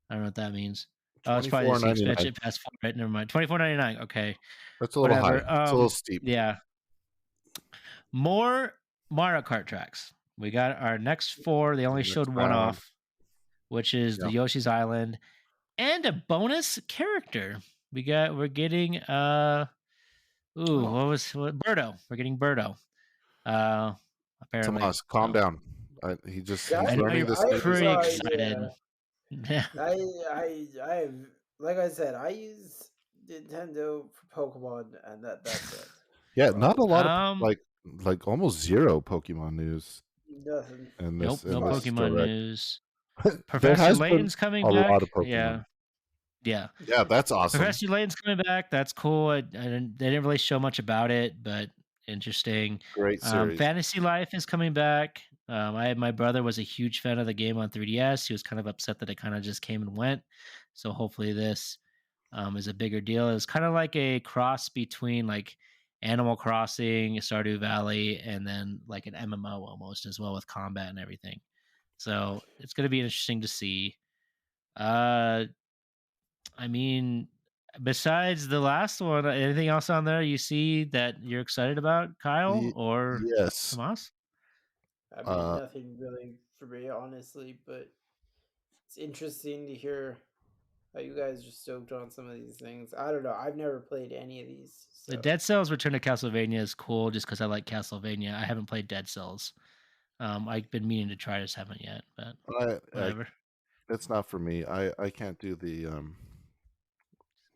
I don't know what that means. Oh, it's probably just the 24.99. expansion pass for it. Never mind. 24.99. Okay. That's a little high. Whatever. It's a little steep. Yeah. More Mario Kart tracks. We got our next four. They The only showed next one round. off, which is the Yeah. Yoshi's Island and a bonus character. We're getting Oh, what Birdo. We're getting Birdo. Uh apparently. Tomas, calm So down. I He's know learning you're the I stages pretty of the tried. game. excited. Yeah, Yeah. I like I said, I use Nintendo for Pokemon, and that's it. Yeah, not a lot of Um like almost zero Pokemon news Nothing. in nope, this no Pokemon direct. news. There Professor has been Layton's coming a lot back. of Pokemon. Yeah. Yeah. Yeah, that's awesome. Professor Layton's coming back. That's cool. They didn't really show much about it, but interesting. Great series. Fantasy Life is coming back. My brother was a huge fan of the game on 3DS. He was kind of upset that it kind of just came and went. So hopefully this is a bigger deal. It's kind of like a cross between like Animal Crossing, Stardew Valley, and then like an MMO almost as well with combat and everything. So it's going to be interesting to see. Uh, I mean, besides the last one, anything else on there you see that you're excited about, Kyle or Yes. Tomas? I mean, Uh, nothing really for me, honestly, but it's interesting to hear how you guys are stoked on some of these things. I don't know. I've never played any of these, The so Dead Cells Return to Castlevania is cool just because I like Castlevania. I haven't played Dead Cells. I've been meaning to try, just haven't yet, but I whatever. it's not for me. I can't do the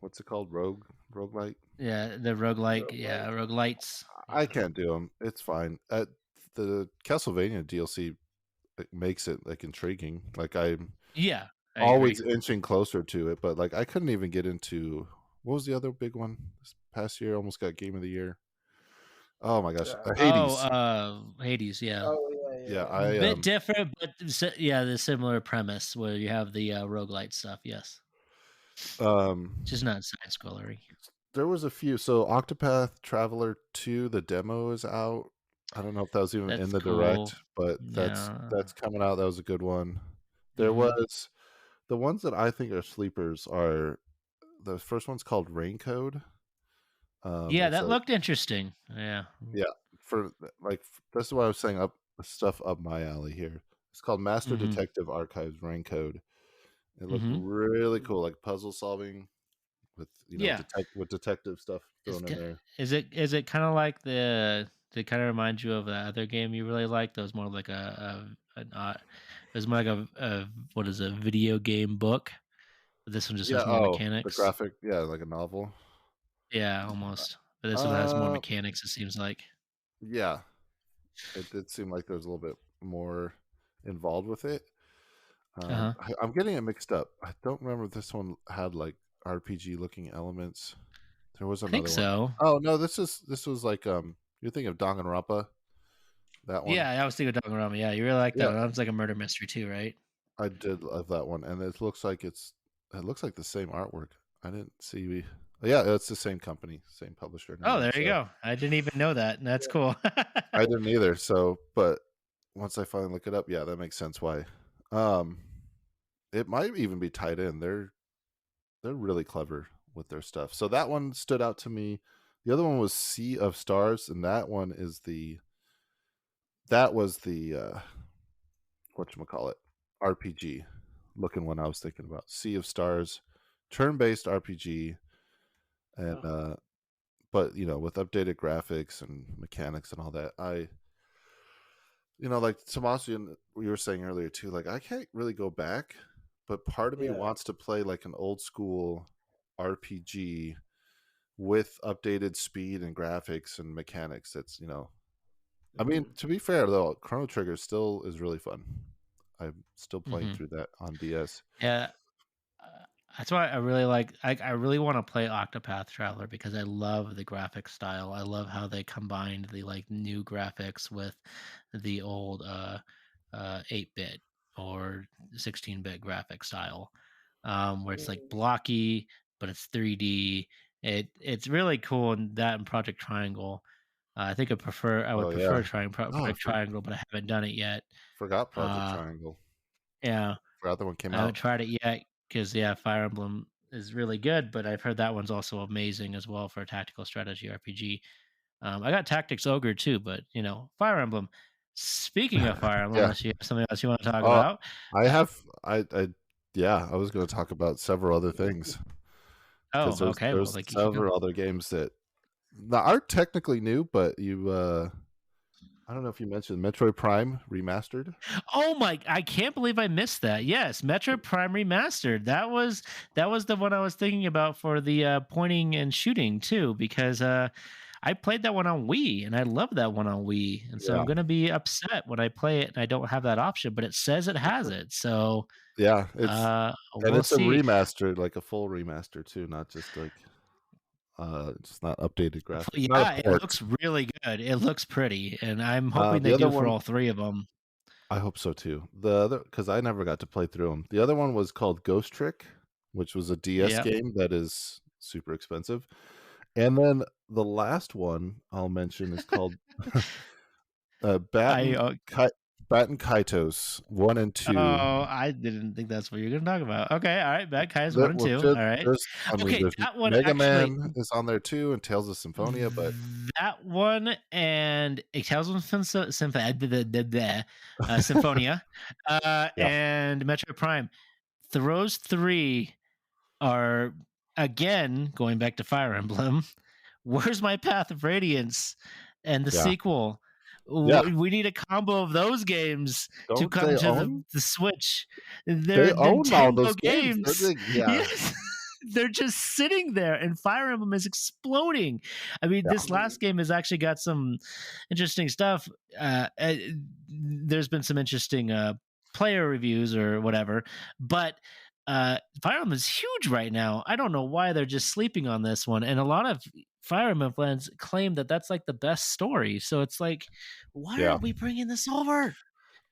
what's it called? Roguelike? Yeah, the roguelike, roguelike. yeah, roguelites. I Yeah. can't do them. It's fine. The Castlevania DLC makes it like intriguing. Like I'm Yeah, I agree. always inching closer to it, but like I couldn't even get into what was the other big one this past year? Almost got Game of the Year. Oh my gosh, Uh, Oh, Hades. Hades, yeah. oh yeah, Yeah, yeah. I Bit different, but yeah, the similar premise where you have the roguelite stuff, yes. um Just not side scrollery. there was a few. So Octopath Traveler 2, the demo is out. I don't know if that was even in That's the cool. direct, but Yeah. that's coming out. That was a good one. There Hmm. was the ones that I think are sleepers are the first one's called Rain Code. Yeah, It's that a looked interesting. Yeah. yeah, for like that's why I was saying up stuff up my alley here. It's called Master Hmm. Detective Archives Rain Code. It looked Hmm. really cool, like puzzle solving with Yeah. detective stuff Is thrown in there. is it kind of like did it kind of remind you of the other game you really liked? That was more like it was more like a what is a video game book. But this one just Yeah. has more Oh, the mechanics. graphic. Yeah, like a novel. Yeah, almost. But this one has more Uh, mechanics. It seems like. yeah. It did seem like there was a little bit more involved with it. Uh huh. I'm getting it mixed up. I don't remember if this one had like RPG looking elements. There was I think another one. so. Oh no, this was like you're thinking of Danganronpa, that one. Yeah, I was thinking Danganronpa. Yeah, you really like that Yeah, one. That was like a murder mystery too, right? I did love that one, and it looks like it looks like the same artwork. I didn't see. Yeah, it's the same company, same publisher, and Oh, everything. there you So go. I didn't even know that. That's Yeah. cool. I didn't either. So, but once I finally look it up, yeah, that makes sense why. Um, it might even be tied in. They're really clever with their stuff. So that one stood out to me. The other one was Sea of Stars, and that was the whatchamacallit RPG looking one I was thinking about. Sea of Stars, turn based RPG, and Uh-huh. but with updated graphics and mechanics and all that. Like Tomasi and you were saying earlier too, like I can't really go back, but part of me Yeah. wants to play like an old school RPG with updated speed and graphics and mechanics. I mean, Hmm. to be fair though, Chrono Trigger still is really fun. I'm still playing Hmm. through that on DS. Yeah. That's why I really like. I really want to play Octopath Traveler because I love the graphic style. I love how they combined the like new graphics with the old 8-bit or 16-bit graphic style, where it's like Mm, blocky but it's 3D. It's really cool, and that and Project Triangle. I think I would Oh yeah. prefer trying Oh, Project Triangle, but I haven't done it yet. forgot Project Uh, Triangle. yeah. Forgot that one came I haven't out. tried it yet because yeah, Fire Emblem is really good, but I've heard that one's also amazing as well for a tactical strategy RPG. I got Tactics Ogre too, but Fire Emblem. Speaking of Fire Emblem, Yeah. unless you have something else you want to talk Uh, about, I uh, have I yeah, I was going to talk about several other things because oh, okay, well, there's like you go. several other games that aren't technically new, but I don't know if you mentioned Metroid Prime Remastered. Oh my! I can't believe I missed that. Yes, Metro Prime Remastered. That was the one I was thinking about for the pointing and shooting too, because I played that one on Wii and I love that one on Wii, and so I'm Yeah. gonna be upset when I play it and I don't have that option, but it says it has it. So Yeah, we'll it's a see. remaster, like a full remaster too, not just like just not updated graphics. Not a Yeah, it port. looks really good. It looks pretty, and I'm hoping The they other do for one all three of them. I hope so too. The other, because I never got to play through them. The other one was called Ghost Trick, which was a DS Yeah, game that is super expensive. And then the last one I'll mention is called I Batten Kaitos 1 and 2. I didn't think that's what you're gonna talk about. Okay, all right, Bad Guys There, 1 and well, 2. All right. I mean, Okay, there's that one Mega actually Man is on there too, and Tales of Symphonia, but that one and A Tales from Symphonia, yeah, and Metro Prime. Those 3 are, again, going back to Fire Emblem. Where's my Path of Radiance and the yeah, sequel? yeah. We need a combo of those games to Don't come they to own? the Switch. They They're own all Nintendo those games, don't games. they? Yeah, Yes. They're just sitting there, and Fire Emblem is exploding. I mean, yeah, this last game has actually got some interesting stuff. There's been some interesting player reviews or whatever, but Fire Emblem is huge right now. I don't know why they're just sleeping on this one, and a lot of Fire Emblem fans claim that that's like the best story. So it's like, why yeah, aren't we bringing this over?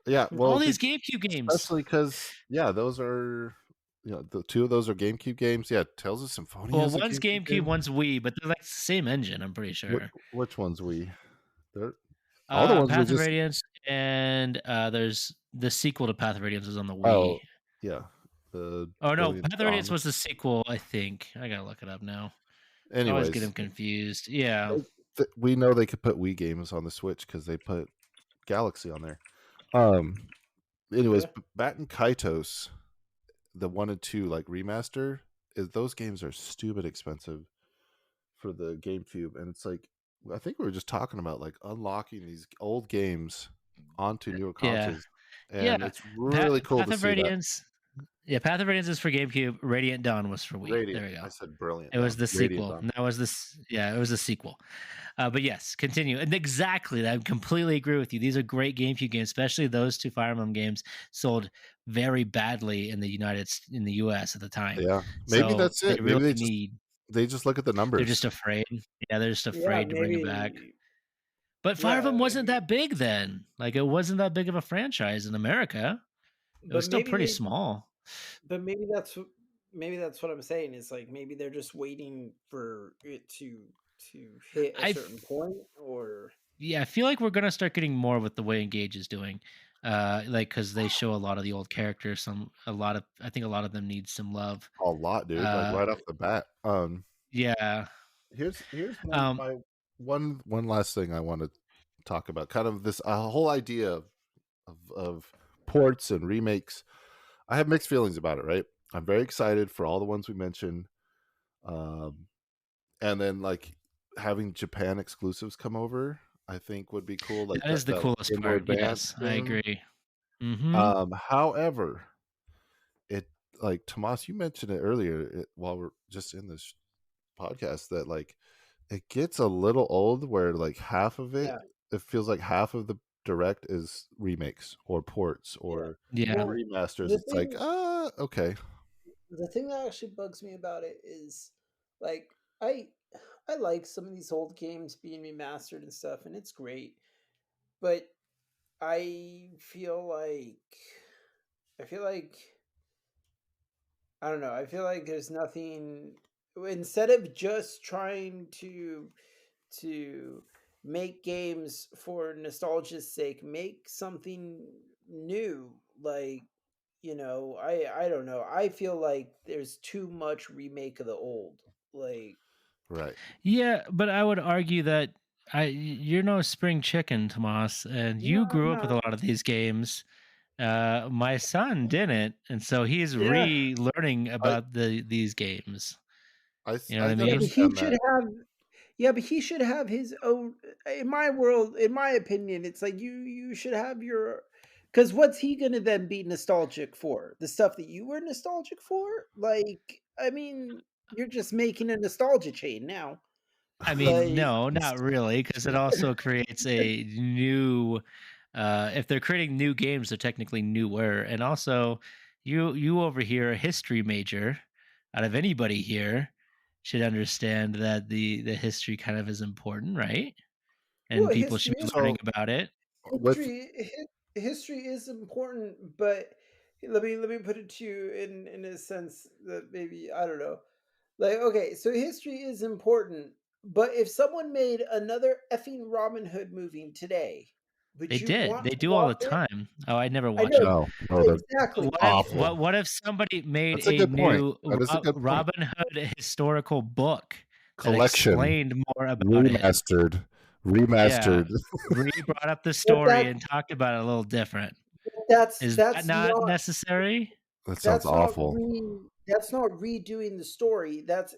yeah. All Well, these GameCube games. especially because yeah, those are the two of those are GameCube games. Yeah, Tales of Symphonia Well, is a one's GameCube GameCube, game. one's Wii, but they're like the same engine. I'm pretty sure. Which one's we? They're, all the ones we Path of just Radiance, and there's the sequel to Path of Radiance is on the oh Wii. yeah, the Oh no, Brilliant Path of Radiance Dawn. was the sequel. I think I gotta look it up now. I always get Anyways, them confused. Yeah, we know they could put Wii games on the Switch because they put Galaxy on there. Um. Anyways, okay. Batten Kaitos, the 1 and 2 like remaster, is those games are stupid expensive for the GameCube, and it's like I think we were just talking about like unlocking these old games onto newer yeah, consoles, and yeah. it's really cool Path to of see that. Radiance. Yeah, Path of Radiance is for GameCube. Radiant Dawn was for Wii. Radiant, There we go. I said Brilliant It was Dawn, the Radiant sequel. Dawn. And that was this. Yeah, it was the sequel. But yes, continue. And exactly, I completely agree with you. These are great GameCube games, especially those two Fire Emblem games sold very badly in in the US at the time. Yeah, maybe So that's they it. really Maybe need. they just look at the They're numbers. just afraid. Yeah, they're just Yeah, afraid to bring it back. maybe. But Fire Yeah, Emblem wasn't that big then. Like it wasn't that big of a franchise in America. It was but still maybe pretty they. small. But maybe that's what I'm saying. Is like maybe they're just waiting for it to hit a I certain point, or Yeah, I feel like we're gonna start getting more with the way Engage is doing. Like because they show a lot of the old characters. I think a lot of them need some love. A lot, dude. Like Uh, right off the bat. yeah. Here's Um, my one last thing I want to talk about. Kind of this whole idea of ports and remakes. I have mixed feelings about it. Right, I'm very excited for all the ones we mentioned, um, and then like having Japan exclusives come over. I think would be cool. Like that is the that coolest Game Boy part. Advance Yes, I game. agree. Mm-hmm. However, it like Tomas, you mentioned it earlier while we're just in this podcast that like it gets a little old where like half of it yeah, it feels like half of the direct is remakes or ports yeah. or Yeah. Well, remasters. the It's like thing okay. the thing that actually bugs me about it is like I I like some of these old games being remastered and stuff, and it's great. But I feel like I feel like I don't know. I feel like there's nothing instead of just trying to make games for nostalgia's sake, make something new. Like, I don't know. I feel like there's too much remake of the old. Like, Right. Yeah, but I would argue that you're no spring chicken, Tomas, and no, you I'm grew up with not. a lot of these games. My son didn't, and so he's Yeah, relearning I about these games. You know what I I yeah, but mean? he understand should that. have. Yeah, but he should have his own. In my world, in my opinion, it's like you should have your. Because what's he gonna then be nostalgic for? The stuff that you were nostalgic for? Like, I mean, you're just making a nostalgia chain now. I mean, Like, no, not really, because it also creates a new. If they're creating new games, they're technically newer, and also you over here, a history major, out of anybody here, should understand that the history kind of is important, right? And well, people should history be is learning So about it. with history is important, but let me put it to you in a sense that maybe I don't know. Like, okay, so history is important, but if someone made another effing Robin Hood movie today, would you They want to do all the watch it? time. Oh, I never I watch know them. no, no, they're exactly. What if awful. what if somebody made That's a a good point. new That is a good point. Robin Hood historical book that Collection explained more about it? remastered, Yeah, remastered. brought up the But story and talked about it a little different. that's Is that that's not not necessary? That sounds that's not awful. that's not redoing the story. That's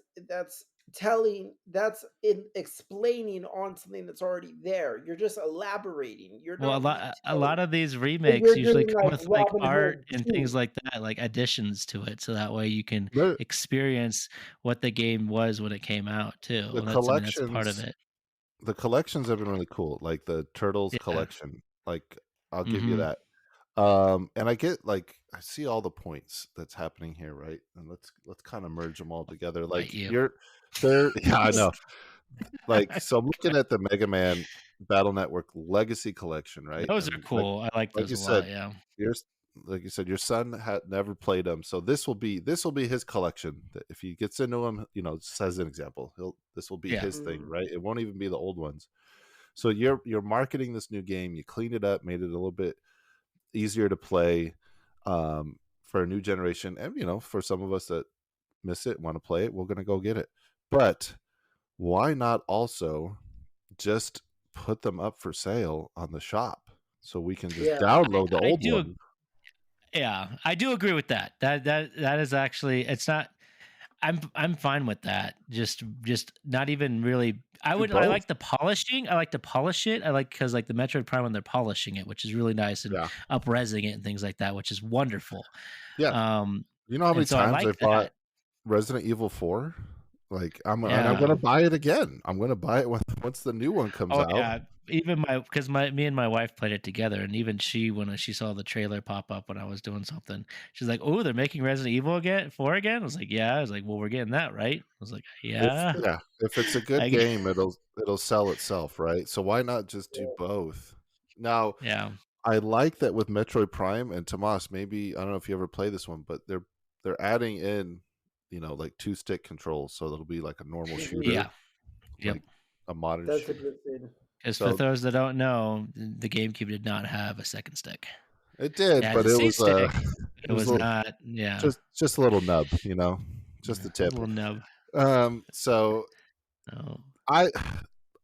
telling that's in explaining on something that's already there. You're just elaborating. You're Well, not a lot retelling. of these So remakes you're usually doing come like with like Robin art Hood and things 2. like that, like additions to it, so that way you can They're, experience what the game was when it came out too. the And that's, I mean, that's part of collections it. the collections have been really cool. Like the Turtles Yeah. collection. Like I'll give you Hmm. that. And I get like I see all the points that's happening here, right? And let's kind of merge them all together. Fight Like you. you're there, yeah, I know. Like so, I'm looking at the Mega Man Battle Network Legacy Collection, right? Those are And cool. I like like those you a said, lot. Yeah. yours, like you said, your son had never played them, so this will be his collection. If he gets into them, just as an example, this will be Yeah. his thing, Mm, right? It won't even be the old ones. So you're marketing this new game. You cleaned it up, made it a little bit easier to play for a new generation, and for some of us that miss it, want to play it, we're gonna go get it. But why not also just put them up for sale on the shop so we can just yeah. download the I old do. one? Yeah, I do agree with that. That is actually, it's not. I'm fine with that. Just not even really. Do I both. like the polishing. I like to polish it. I like, because like the Metroid Prime when they're polishing it, which is really nice, and Yeah. upresing it and things like that, which is wonderful. Yeah. Um, You know how and many so I times I like bought that. Resident Evil 4? Like I'm Yeah. gonna buy it again. I'm gonna buy it once the new one comes Oh out. yeah. Even because me and my wife played it together, and even she, when she saw the trailer pop up when I was doing something, she's like, "Oh, they're making Resident Evil again, 4 again." I was like, "Yeah." I was like, "Well, we're getting that, right?" I was like, "Yeah." If it's a good I, game, it'll sell itself, right? So why not just do both? Now, yeah. I like that with Metroid Prime and Tomas. Maybe I don't know if you ever play this one, but they're adding in, like two stick controls, so it'll be like a normal Mhm. shooter, Yeah. Yep. like a modern That's a shooter. good thing. Because for So those that don't know, the GameCube did not have a second stick. it It did, has but a it C was stick. it It was was not. Yeah. just a little nub, just the A tip. little nub. So Oh, I,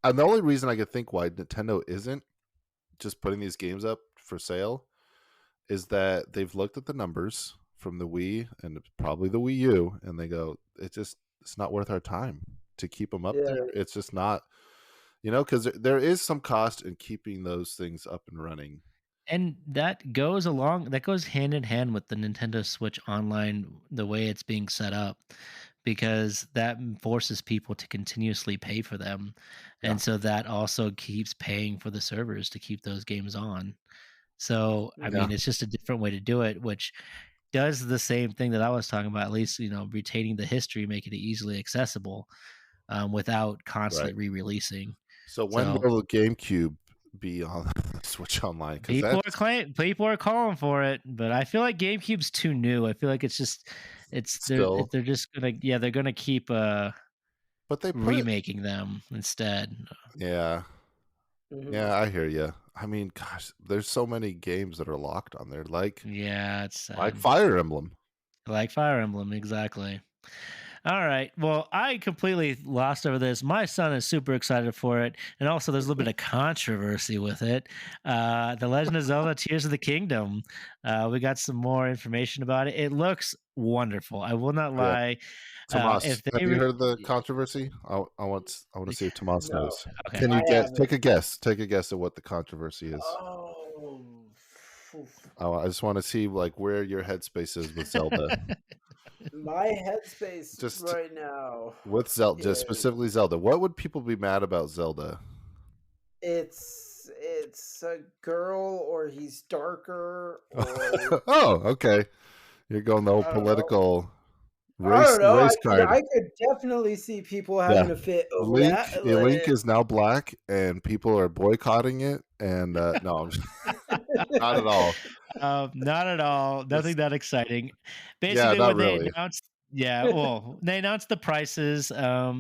and the only reason I could think why Nintendo isn't just putting these games up for sale is that they've looked at the numbers from the Wii and probably the Wii U, and they go, it's not worth our time to keep them up Yeah. there. It's just not, because there is some cost in keeping those things up and running. and that goes hand in hand with the Nintendo Switch Online, the way it's being set up, because that forces people to continuously pay for them, Yeah, and so that also keeps paying for the servers to keep those games on. So I yeah, mean, it's just a different way to do it, which does the same thing that I was talking about, at least, retaining the history, making it easily accessible, without Right. constantly re-releasing. So when So will the GameCube be on Switch Online? Because that's people are calling for it, but I feel like GameCube's too new. I feel like still, they're just gonna, yeah, they're gonna keep but they put, remaking them instead. yeah, Mhm. yeah, I hear you. I mean, gosh, there's so many games that are locked on there, Yeah, it's like sad. Fire Emblem. Like Fire Emblem, exactly. All right. Well, I completely lost over this. My son is super excited for it, and also there's a little bit of controversy with it. The Legend of Zelda: Tears of the Kingdom. We got some more information about it. It looks wonderful. I will not Yeah, lie. Tomas, If have they you re- heard the controversy? I want to see if Tomas No, knows. okay, Can I you guess? haven't. Take a guess. Take a guess at what the controversy is. Oh, oof. I just want to see like where your headspace is with Zelda. My headspace Just right now with Zelda, just is specifically Zelda. What would people be mad about Zelda? it's a girl or he's darker or Oh, okay. You're going the I whole don't know. political I don't know. I race could card. I could definitely see people Yeah. having a fit over Link that. Link Like, is now black and people are boycotting it and no, I'm just, not at all. Not at all. Just Nothing that exciting. yeah, Basically, not when they really. announced, yeah, well, they announced the prices.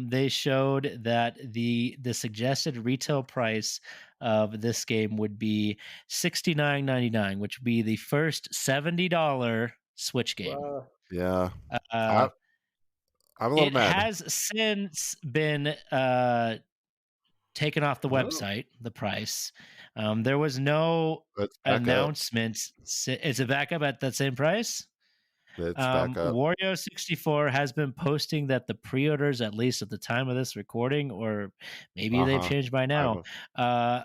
They showed that the suggested retail price of this game would be $69.99, which would be the first $70 Switch game. wow. Yeah. I Uh, I'm a little it mad. has since been taken off the Oh, website, the price. There was no let's back up. announcements. Is it back up at that same price? Let's back up. Wario64 has been posting that the pre-orders, at least at the time of this recording, or maybe they've Uh-huh. changed by now. I'm Uh,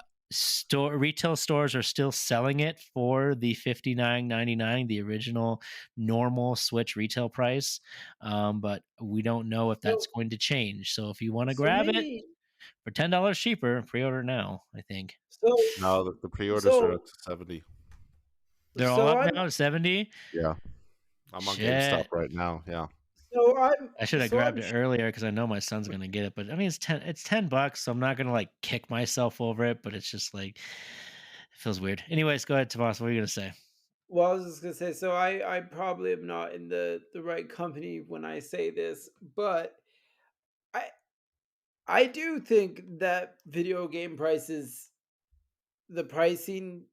retail stores are still selling it for the 59.99, the original normal Switch retail price. But we don't know if that's So going to change. So if you want to so grab it maybe for $10 cheaper, pre-order now. I think so no, the pre-orders are up so to 70. they're all so up I'm now to 70. Yeah. I'm on GameStop Shit. right now. Yeah. so I'm I should have so grabbed I'm it earlier because I know my son's gonna get it. But I mean, it's $10, so I'm not gonna like kick myself over it. But it's just like it feels weird. Anyways, go ahead, Tomas. What are you gonna say? well, I was just gonna say, so I probably am not in the right company when I say this, but I I do think that video game prices, the pricing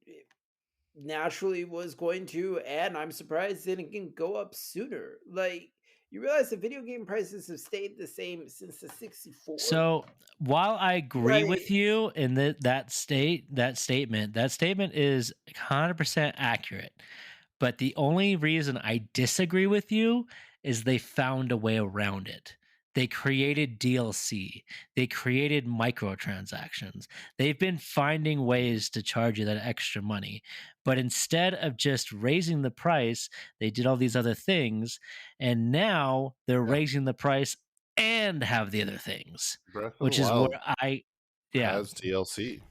naturally was going to, and I'm surprised it didn't go up sooner. Like, you realize the video game prices have stayed the same since the 64? So while I agree with Like, you in that statement is 100% accurate. But the only reason I disagree with you is they found a way around it. They created DLC. They created microtransactions. They've been finding ways to charge you that extra money. But instead of just raising the price, they did all these other things. And now they're Yeah. raising the price and have the other things, Breath of the which is where Wild yeah, has DLC.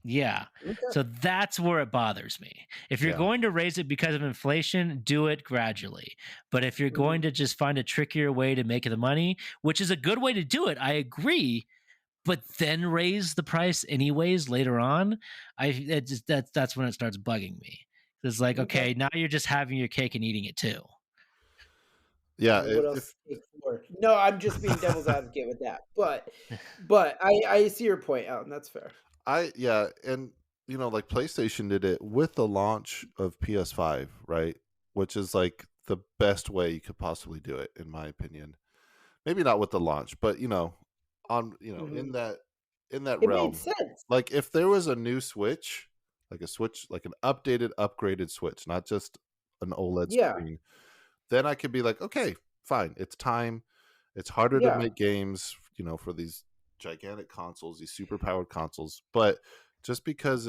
yeah. okay. So that's where it bothers me. If you're Yeah. going to raise it because of inflation, do it gradually. But if you're going Mhm. to just find a trickier way to make the money, which is a good way to do it, I agree, but then raise the price anyways later on, that's when it starts bugging me. It's like, Okay. okay, now you're just having your cake and eating it too. Yeah, What if else to take for? No, I'm just being devil's advocate with that. But I see your point, Alan. That's fair. yeah, and like PlayStation did it with the launch of PS5, right? Which is like the best way you could possibly do it, in my opinion. Maybe not with the launch, but on Mhm. in that It made realm. sense. Like if there was a new Switch, like a Switch, like an updated, upgraded Switch, not just an OLED Yeah. screen, then I could be like, okay, fine, it's time. It's harder to Yeah. make games, for these gigantic consoles, these super powered consoles. But just because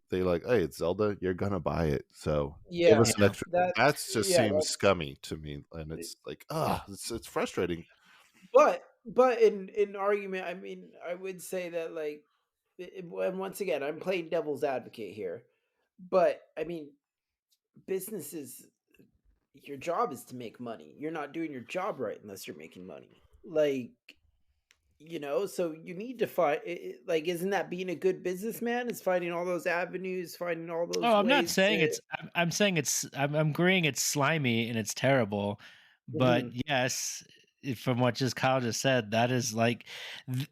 they like, hey, it's Zelda, you're gonna buy it. So give Yeah. us an Yeah. extra. That That's just yeah, seems that's scummy to me, and it's like, it's frustrating. but in argument, I mean, I would say that, like, and once again, I'm playing devil's advocate here, but I mean, businesses your job is to make money. You're not doing your job right unless you're making money. Like, so you need to find like, isn't that being a good businessman? Is finding all those avenues, finding all Oh, those I'm not ways saying to. it's. I'm saying it's. I'm agreeing it's slimy and it's terrible, but Mhm. yes, from what just Kyle just said, that is like,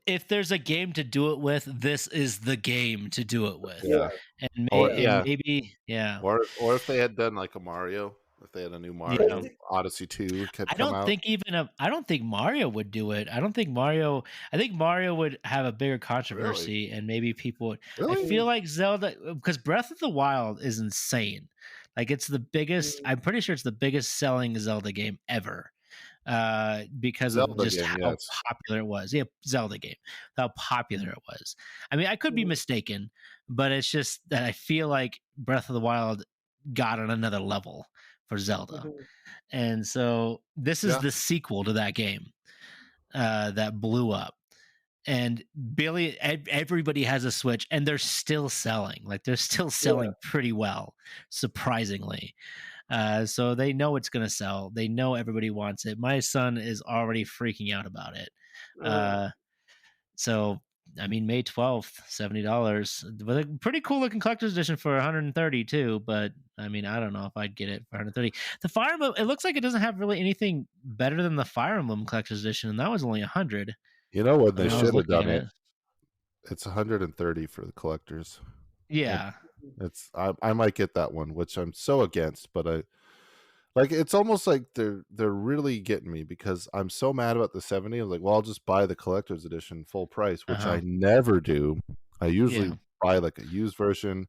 if there's a game to do it with, this is the game to do it with, Yeah. Yeah, Or yeah. yeah. maybe, yeah, Or if they had done like a Mario, if they had a new yeah. Mario Odyssey 2 could I come don't out. think even I don't think Mario would do it. I don't think Mario. I think Mario would have a bigger Really? controversy, and maybe people would. I Really? feel like Zelda, because Breath of the Wild is insane. Like, it's the biggest. Mhm. I'm pretty sure it's the biggest selling Zelda game ever, because of Zelda just game, how yes. popular it was. Yeah, Zelda game, how popular it was. I mean, I could be Mhm. mistaken, but it's just that I feel like Breath of the Wild got on another level for Zelda. Mhm. And so this is Yeah. the sequel to that game, that blew up. And everybody has a Switch, and they're still selling. Like, they're still Yeah. selling pretty well, surprisingly. So they know it's going to sell. They know everybody wants it. My son is already freaking out about it. Uh, Uh, so I mean, May 12th, $70 with a pretty cool looking collector's edition for 130 too. But I mean, I don't know if I'd get it for 130. The Fire Emblem, it looks like it doesn't have really anything better than the Fire Emblem collector's edition, and that was only 100 You know when they when I was should have looking done at it? it. It's 130 for the collectors. It, Yeah. I might get that one, which I'm so against, but I like it's almost like they're really getting me because I'm so mad about the 70. I was like, well, I'll just buy the collector's edition full price, Uh which huh. I never do. I usually Yeah. buy like a used version.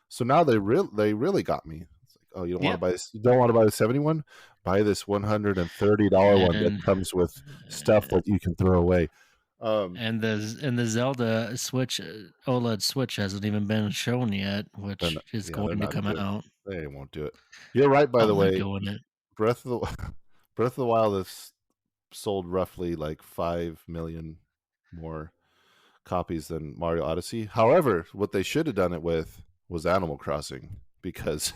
So now they really got me. It's like, oh, you don't want to Yep. buy this, you don't want to buy the 71? Buy this $130 one that And comes with stuff that you can throw away. Um the Zelda Switch, OLED Switch hasn't even been shown yet, they're which not, is yeah, they're going to not come doing out. they won't do it. You're right, by the Oh, they're way. doing it. Breath of the Breath of the Wild has sold roughly like 5 million more copies than Mario Odyssey. However, what they should have done it with was Animal Crossing because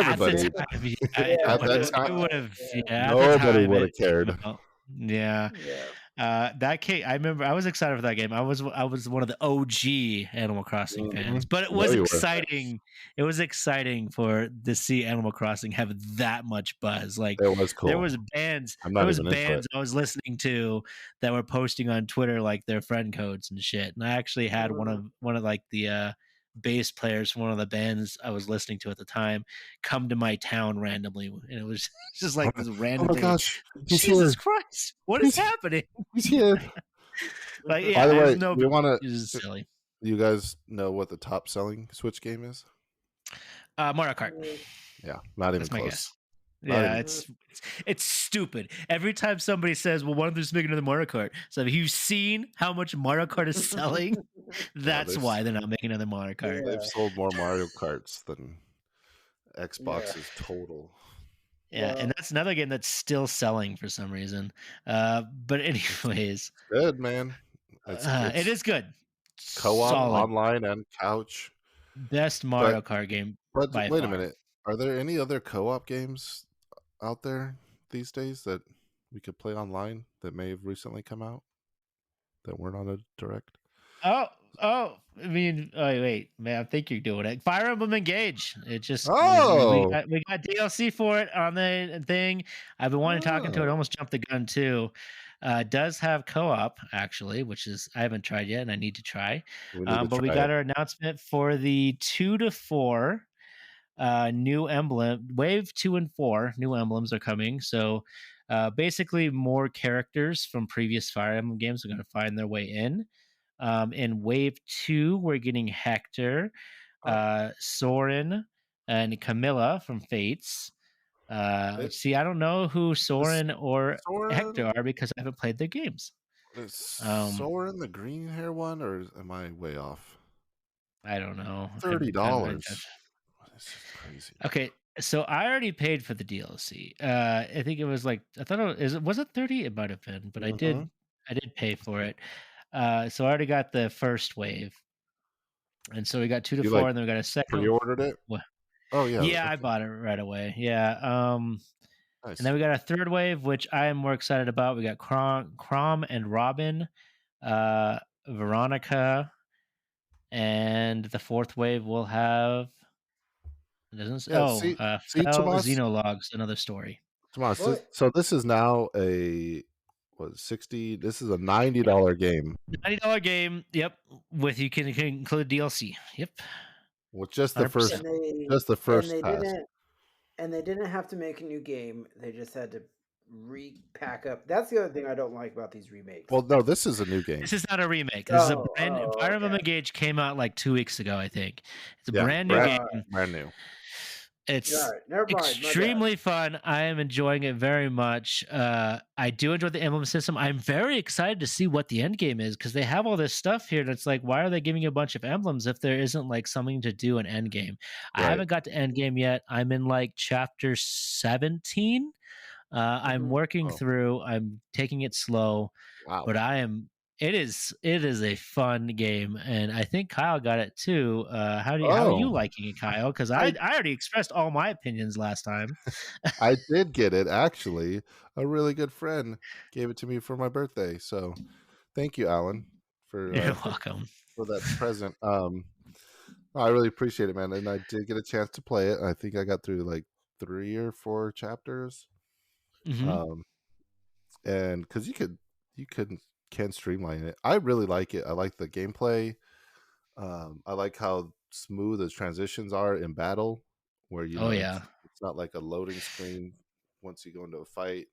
At the everybody time, yeah, at that it time would have. yeah, Yeah, at the nobody time would have it came cared. out. Yeah, yeah. that game. I remember I was excited for that game. I was one of the OG Animal Crossing fans, Mhm. but it No, was you were. exciting. It was exciting to see Animal Crossing have that much buzz. Like, It was there cool. was bands, I'm there not was even into it. bands I was listening to that were posting on Twitter like their friend codes and shit. And I actually had Mhm. one of like the bass players from one of the bands I was listening to at the time come to my town randomly, and it was just like this Oh random my thing. gosh, he's Jesus here. Christ, what is He's happening? he's here. Like, By yeah, the there's way, no. we want It's just to. silly. You guys know what the top selling Switch game is? Mario Kart. Yeah, not even That's my close. guess. Not Yeah, even. it's stupid. Every time somebody says, "Well, why don't they just make another Mario Kart?" So, have you seen how much Mario Kart is selling? Yeah, That's why they're not making another Mario Kart. they've Yeah, sold more Mario Karts than yeah. Xbox's total. Yeah, and Well, that's another game that's still selling for some reason. But anyways, Good man. it It's is good, co-op solid, online and couch. best But Mario Kart game but by wait a far. minute. Are there any other co-op games out there these days that we could play online that may have recently come out that weren't on a direct? Oh, oh, I mean, oh, wait, man, I think you're doing it. Fire Emblem Engage. It just Oh, we got DLC for it on the thing. I've been wanting to talk into it. oh, Almost jumped the gun too. It does have co-op actually, which is I haven't tried yet, and I need to try. we need to But we try got it. our announcement for the 2 to 4 new emblem wave 2 and 4 new emblems are coming. So basically, more characters from previous Fire Emblem games are going to find their way in. In wave 2, we're getting Hector, Oh, Soren, and Camilla from Fates. it, See, I don't know who is Soren or Soren Hector are because I haven't played their games. is Um, Soren the green hair one, or am I way off? I don't know. $30. This is crazy. Okay, so I already paid for the DLC. I think it was like I thought was it 30? It might have been, but Mm-hmm. I did pay for it. So I already got the first wave, and so we got 2 to You like 4, and then we got a second. pre-ordered it? Oh yeah. Yeah, I Okay. bought it right away. Yeah. And then Nice. we got a third wave, which I am more excited about. We got Crom and Robin, uh, Veronica, and the fourth wave will have it doesn't Yeah. See, Fell Tomas, Xenologues, another story. Tomas. What? So this is now a what 60? This is a $90 game $90 game. Yep, with you can include DLC. Yep, with 100%. just the And first they pass. didn't have to make a new game. They just had to repack up. That's the other thing I don't like about these remakes. Well, no, this is a new game. This is not a remake. This is a Fire Emblem Okay. Engage came out like 2 weeks ago, I think. It's a Yeah, brand new game. brand new. It's All right, never mind. My bad. extremely fun. I am enjoying it very much. I do enjoy the emblem system. I'm very excited to see what the end game is because they have all this stuff here that's like, why are they giving you a bunch of emblems if there isn't like something to do in end game? I Right. haven't got to end game yet. I'm in like chapter 17. I'm Mhm. working Oh. through. I'm taking it slow, Wow. but I am. It is a fun game, and I think Kyle got it too. How are you Oh, liking it, Kyle? Because I I already expressed all my opinions last time. I did get it actually. A really good friend gave it to me for my birthday. So thank you, Alan, You're welcome. for that present. I really appreciate it, man. And I did get a chance to play it. I think I got through like 3 or 4 chapters. Hmm. Um, and because you can streamline it. I really like it. I like the gameplay. I like how smooth the transitions are in battle, where Oh yeah, it's not like a loading screen. Once you go into a fight,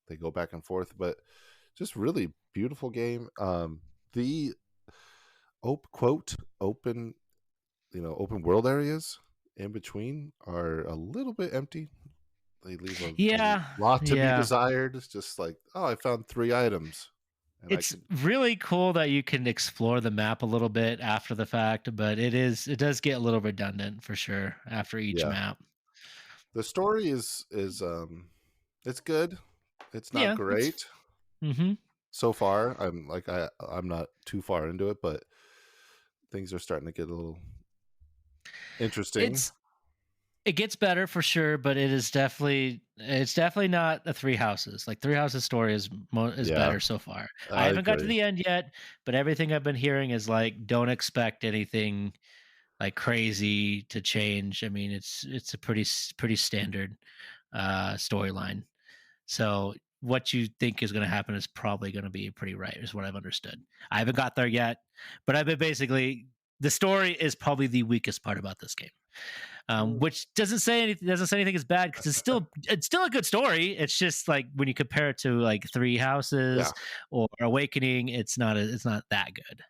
they go back and forth, but just really beautiful game. The open, open world areas in between are a little bit empty. They leave a yeah, lot to be yeah. desired. It's just like, oh, I found 3 items, and I It's could, really cool that you can explore the map a little bit after the fact, but it does get a little redundant for sure after each yeah. map. The story is it's good. It's not Yeah, it's great hmm so far. I'm not too far into it, but things are starting to get a little interesting. it's it gets better for sure, but it's definitely not a Three Houses. Like Three Houses story is Yeah, better so far. I I haven't got to agree. the end yet, but everything I've been hearing is like don't expect anything like crazy to change. I mean, it's a pretty standard storyline. So what you think is going to happen is probably going to be pretty right, is what I've understood. I haven't got there yet, but I've been basically the story is probably the weakest part about this game. Mm. Which doesn't say anything is bad because it's still a good story. It's just like when you compare it to like Three Yeah, Houses or Awakening, it's not that good.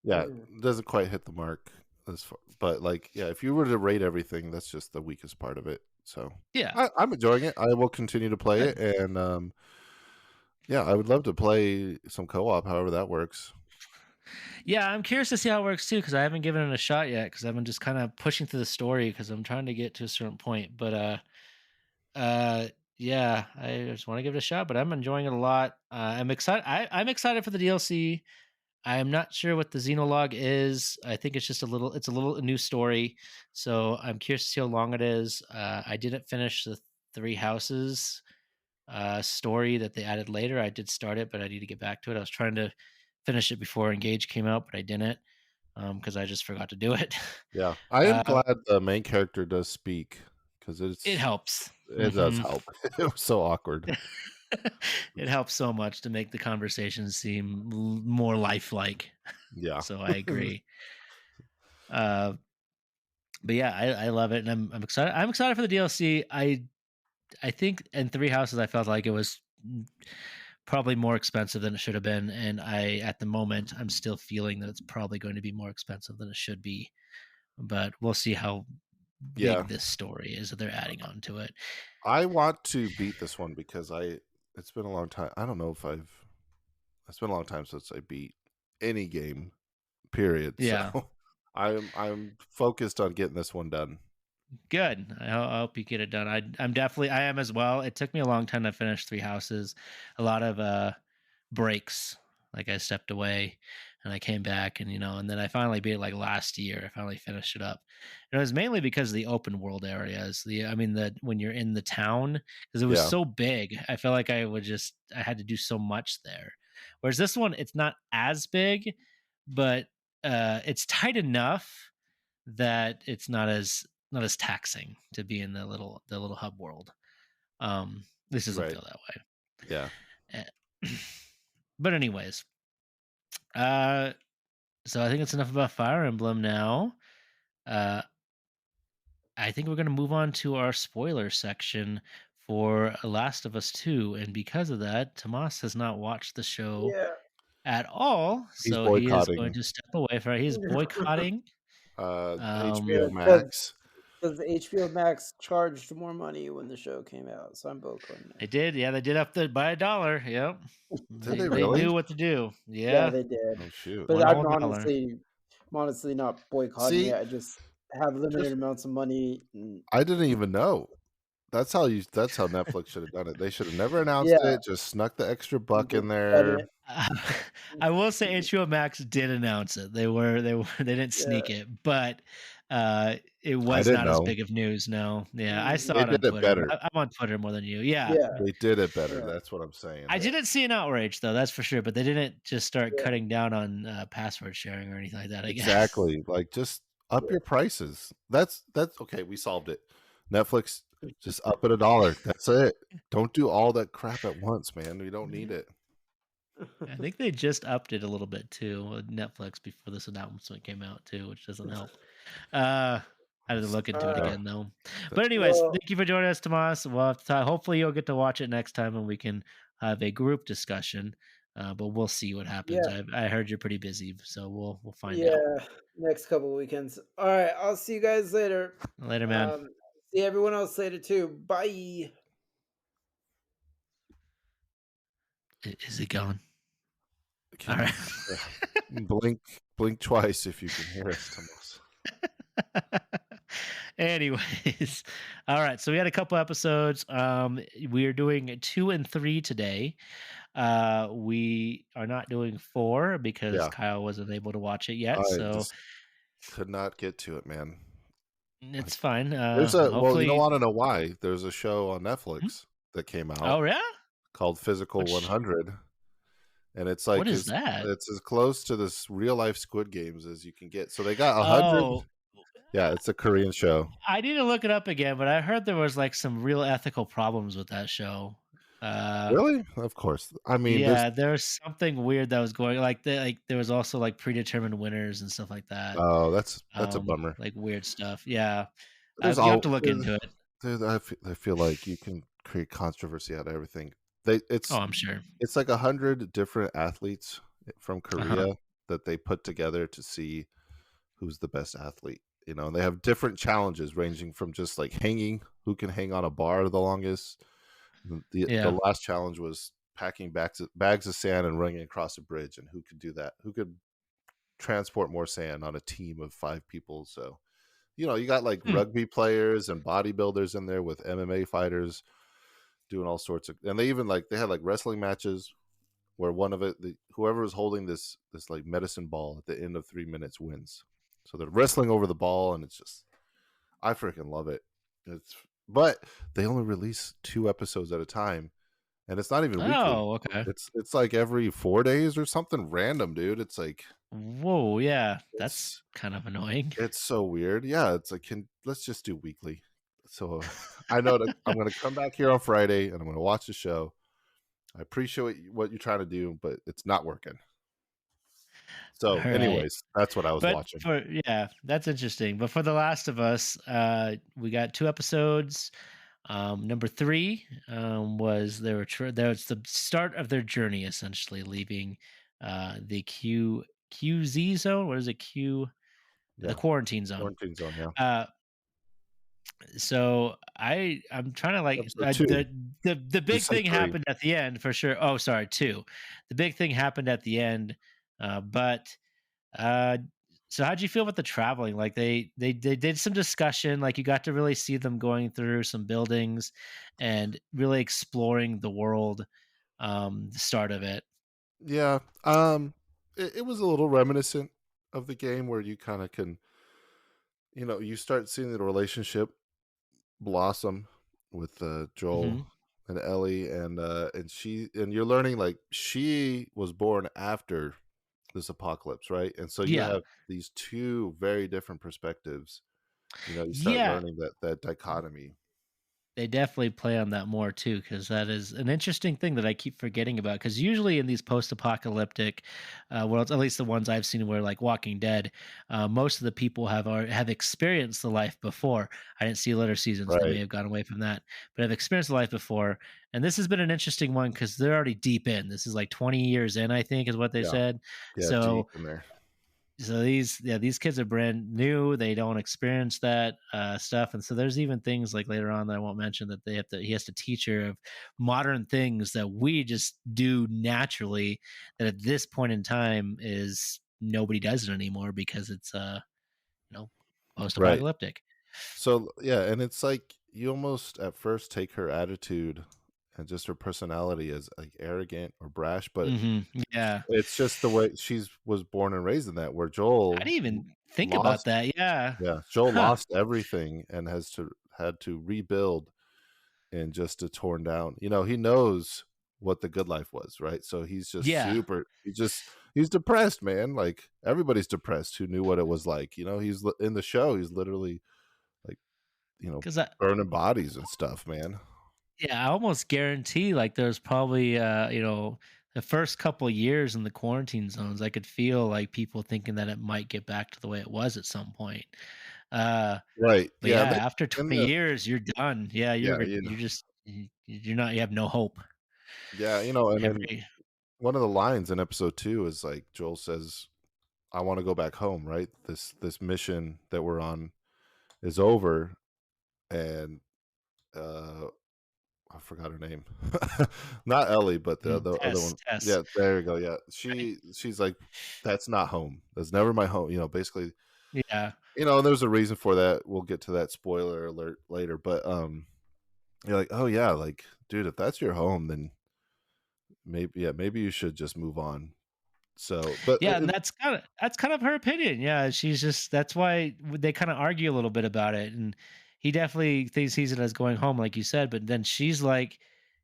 yeah, Mhm. it doesn't quite hit the mark as far, but like, yeah, if you were to rate everything, that's just the weakest part of it. So Yeah, I'm enjoying it. I will continue to play it, good. and yeah, I would love to play some co-op, however that works. Yeah, I'm curious to see how it works too because I haven't given it a shot yet because I've been just kind of pushing through the story because I'm trying to get to a certain point. But uh, yeah, I just want to give it a shot. But I'm enjoying it a lot. I'm excited. I'm excited for the DLC. I'm not sure what the Xenologue is. I think it's a little new story. So I'm curious to see how long it is. I didn't finish the Three Houses story that they added later. I did start it, but I need to get back to it. I was trying to finish it before Engage came out, but I didn't because I just forgot to do it. Yeah, I am uh, glad the main character does speak because it helps. it does Hmm. help. It was so awkward. It helps so much to make the conversation seem more lifelike. Yeah, So I agree. Uh, but yeah, I love it, and I'm excited. I'm excited for the DLC. I think in Three Houses, I felt like it was probably more expensive than it should have been, and at the moment I'm still feeling that it's probably going to be more expensive than it should be. But we'll see how yeah. big this story is that they're adding on to it. I want to beat this one because it's been a long time. I don't know if it's been a long time since I beat any game, period. So Yeah, I'm focused on getting this one done. good. I hope you get it done. I am as well. It took me a long time to finish Three Houses. A lot of breaks. Like I stepped away. and I came back, and and then I finally beat it like last year. I finally finished it up, and it was mainly because of the open world areas. I mean, the when you're in the town, because it was Yeah, so big, I felt like I had to do so much there. Whereas this one, it's not as big, but it's tight enough that it's not as taxing to be in the little hub world. This doesn't right. feel that Yeah, way. But anyways, uh, so I think it's enough about Fire Emblem now. Uh, I think we're gonna move on to our spoiler section for Last of Us 2, and because of that, Tomas has not watched the show Yeah. at all, he's so he is going boycotting to step away from it. He's boycotting. HBO Yeah, Max. because HBO Max charged more money when the show came out, so I'm boycotting They it. did, yeah, they did up the by $1. Yep, Did they they they really? knew what to do. Yeah, Yeah, they did. Oh shoot! But one I'm whole dollar. honestly not boycotting See, it. I just have limited just amounts of money. And I didn't even know. That's how Netflix should have done it. They should have never announced yeah, it. Just snuck the extra and buck in just cut there. it. I will say HBO Max did announce it. They didn't Yeah, sneak it, but it I was didn't not as know. big of news. No, yeah, I mhm, saw They it on did it Twitter. better. I'm on Twitter more than you. Yeah, yeah, They did it better. yeah, That's what I'm saying. I didn't see an outrage though. That's for sure. But they didn't just start yeah, cutting down on password sharing or anything like that. I guess. Exactly. Like just up yeah. your prices. That's okay. We solved it. Netflix, just up it $1. That's it. Don't do all that crap at once, man. We don't need it. I think they just upped it a little bit too with Netflix before this announcement came out too, which doesn't help. Uh, I had to That's, look into it Uh, yeah. again though. That, But anyways, well, thank you for joining us, Tomas. We'll have to hopefully you'll get to watch it next time and we can have a group discussion. But we'll see what happens. yeah, I heard you're pretty busy, so we'll find out. yeah. Next couple of weekends. All right, I'll see you guys later. Later, man. Um, See everyone else later too. Bye. Is it going? All can right. blink twice if you can hear us, Thomas. Anyways, all right. So we had a couple episodes. We are doing 2 and 3 today. We are not doing 4 because Yeah. Kyle wasn't able to watch it yet. I So just could not get to it, man. it's Like fine. you don't Hopefully. want to know why. There's a show on Hmm? Netflix that came out Oh yeah. called Physical Which 100, and it's what like is that? it's as close to this real life Squid Games as you can get. So they got 100. Oh, Yeah, it's a Korean show. I need to look it up again. But I heard there was like some real ethical problems with that show. Uh, Really? Of course. I mean, yeah, there's something weird that was going like there was also like predetermined winners and stuff like that. that's a bummer. Like weird stuff. Yeah, There's you have all to look into it. I feel like you can create controversy out of everything. Oh, I'm sure. It's like 100 different athletes from Uh huh. Korea that they put together to see who's the best athlete. And they have different challenges ranging from just like hanging, who can hang on a bar the longest. The Yeah. last challenge was packing bags of sand and running across a bridge, and who could do that? Who could transport more sand on a team of 5 people? So you got like Hmm. rugby players and bodybuilders in there with MMA fighters doing all sorts of, and they had like wrestling matches where one of whoever was holding this like medicine ball at the end of 3 minutes wins. So they're wrestling over the ball, and it's just I freaking love it. But they only release 2 episodes at a time, and it's not even weekly. Oh, okay. It's like every 4 days or something random, dude. It's like Whoa. Yeah, that's it's kind of annoying. it's so weird. Yeah, it's like let's just do weekly. So I know that I'm going to come back here on Friday and I'm going to watch the show. I appreciate what you're trying to do, but it's not working. All So, right. anyways, that's what I was But watching. yeah, that's interesting. But for The Last of Us, we got 2 episodes. Number 3 was there was the start of their journey, essentially leaving the QZ zone. What is it? The Yeah, quarantine zone. quarantine zone. Yeah, Uh, so I'm trying to like episode 2. the You big said thing 3. happened at the end for sure. Oh, sorry, 2. The big thing happened at the end, but uh, so how'd you feel about the traveling? Like they did some discussion. Like you got to really see them going through some buildings and really exploring the world. The start of it. Yeah. it was a little reminiscent of the game where you kind of can, you start seeing the relationship blossom with Joel Hmm. and Ellie, and you're learning like she was born after this apocalypse, right? And so you Yeah. have these two very different perspectives. You start Yeah. learning that dichotomy. They definitely play on that more too, because that is an interesting thing that I keep forgetting about. Because usually in these post-apocalyptic worlds, at least the ones I've seen, where like Walking Dead, most of the people have experienced the life before. I didn't see later seasons; they may Right. have gone away from that, but I've experienced the life before. And this has been an interesting one because they're already deep in. This is like 20 years in, I think, is what they Yeah. said. Yeah. Deep So in there. these kids are brand new, they don't experience that stuff, and so there's even things like later on that I won't mention, that he has to teach her of modern things that we just do naturally, that at this point in time is nobody does it anymore because it's you know Right. post-apocalyptic. So yeah, and it's like you almost at first take her attitude and just her personality as like arrogant or brash, but Yeah, it's just the way she's was born and raised in that. Where I didn't even think about lost, that. Yeah. yeah, Joel Huh. lost everything and had to rebuild in just a torn down. He knows what the good life was, right? So he's just Yeah, super. He's depressed, man. Like everybody's depressed who knew what it was like. In the show. He's literally like because burning bodies and stuff, man. yeah, I almost guarantee like there's probably the first couple years in the quarantine zones, I could feel like people thinking that it might get back to the way it was at some point. Uh Right. but Yeah. yeah, They after in 20 the years you're done. Yeah, yeah, you're just you're not, you have no hope. yeah, and then Every one of the lines in episode 2 is like Joel says, "I want to go back home." Right. This mission that we're on is over, and uh I forgot her name. Not Ellie, but the other one. Test, Yeah, there you go. Yeah. right? She's like, "That's not home. That's never my home." Basically, Yeah. there's a reason for that. We'll get to that spoiler alert later, but you're like, "Oh yeah, like dude, if that's your home, then maybe you should just move on." So, but Yeah, and that's kind of her opinion. Yeah, she's just that's why they kind of argue a little bit about it, and he definitely sees it as going home, like you said. But then she's like,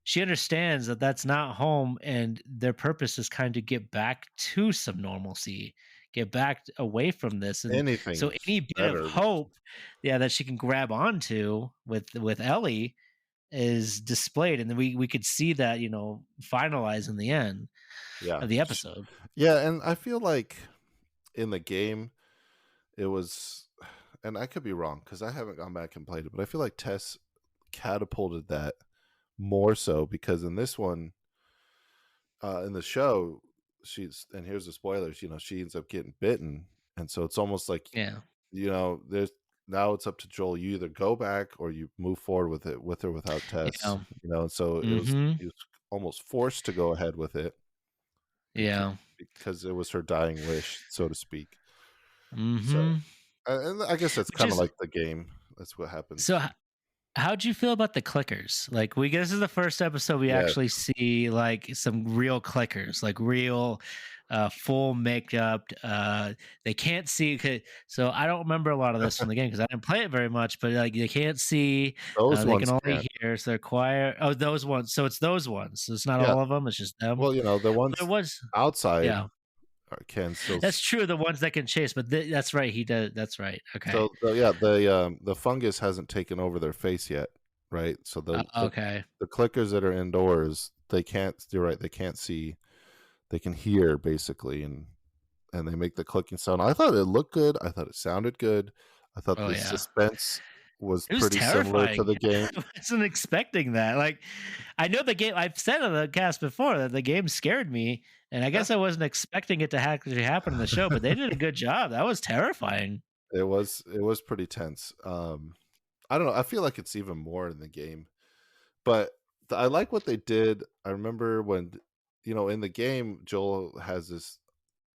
she understands that that's not home, and their purpose is kind of get back to some normalcy, get back away from this, and so anything's any bit of better. hope, yeah, that she can grab onto with Ellie is displayed, and then we could see that finalize in the end Yeah. of the episode. Yeah, and I feel like in the game it was, and I could be wrong because I haven't gone back and played it, but I feel like Tess catapulted that more so because in this one, in the show, and here's the spoilers, she ends up getting bitten. And so it's almost like, Yeah. there's now it's up to Joel. You either go back or you move forward with or without Tess, Yeah. and so Mhm. he was almost forced to go ahead with it because, Yeah. because it was her dying wish, so to speak. So, Mhm. and I guess that's Which kind of is like the game. That's what happens. so how'd you feel about the clickers? Like this is the first episode we Yeah. actually see like some real clickers, like real full makeup. They can't see so I don't remember a lot of this from the game because I didn't play it very much, but like they can't see, Those they can ones only can't. hear, so they're quiet. Oh, those ones. So it's those ones. So it's not Yeah. all of them, it's just them. Well, the There ones was outside yeah. can still. That's true, the ones that can chase, but that's right, he does, that's right. Okay. So the fungus hasn't taken over their face yet, right? So Okay. the clickers that are indoors, they can't. You're right. They can't see. They can hear basically, and they make the clicking sound. I thought it looked good. I thought it sounded good. I thought Oh, the yeah. suspense was It was pretty similar to terrifying. the game. I wasn't expecting that. Like, I know the game. I've said on the cast before that the game scared me, and I Yeah. guess I wasn't expecting it to actually happen in the show. But they did a good job. That was terrifying. It was pretty tense. I don't know. I feel like it's even more in the game, but I like what they did. I remember when, in the game, Joel has this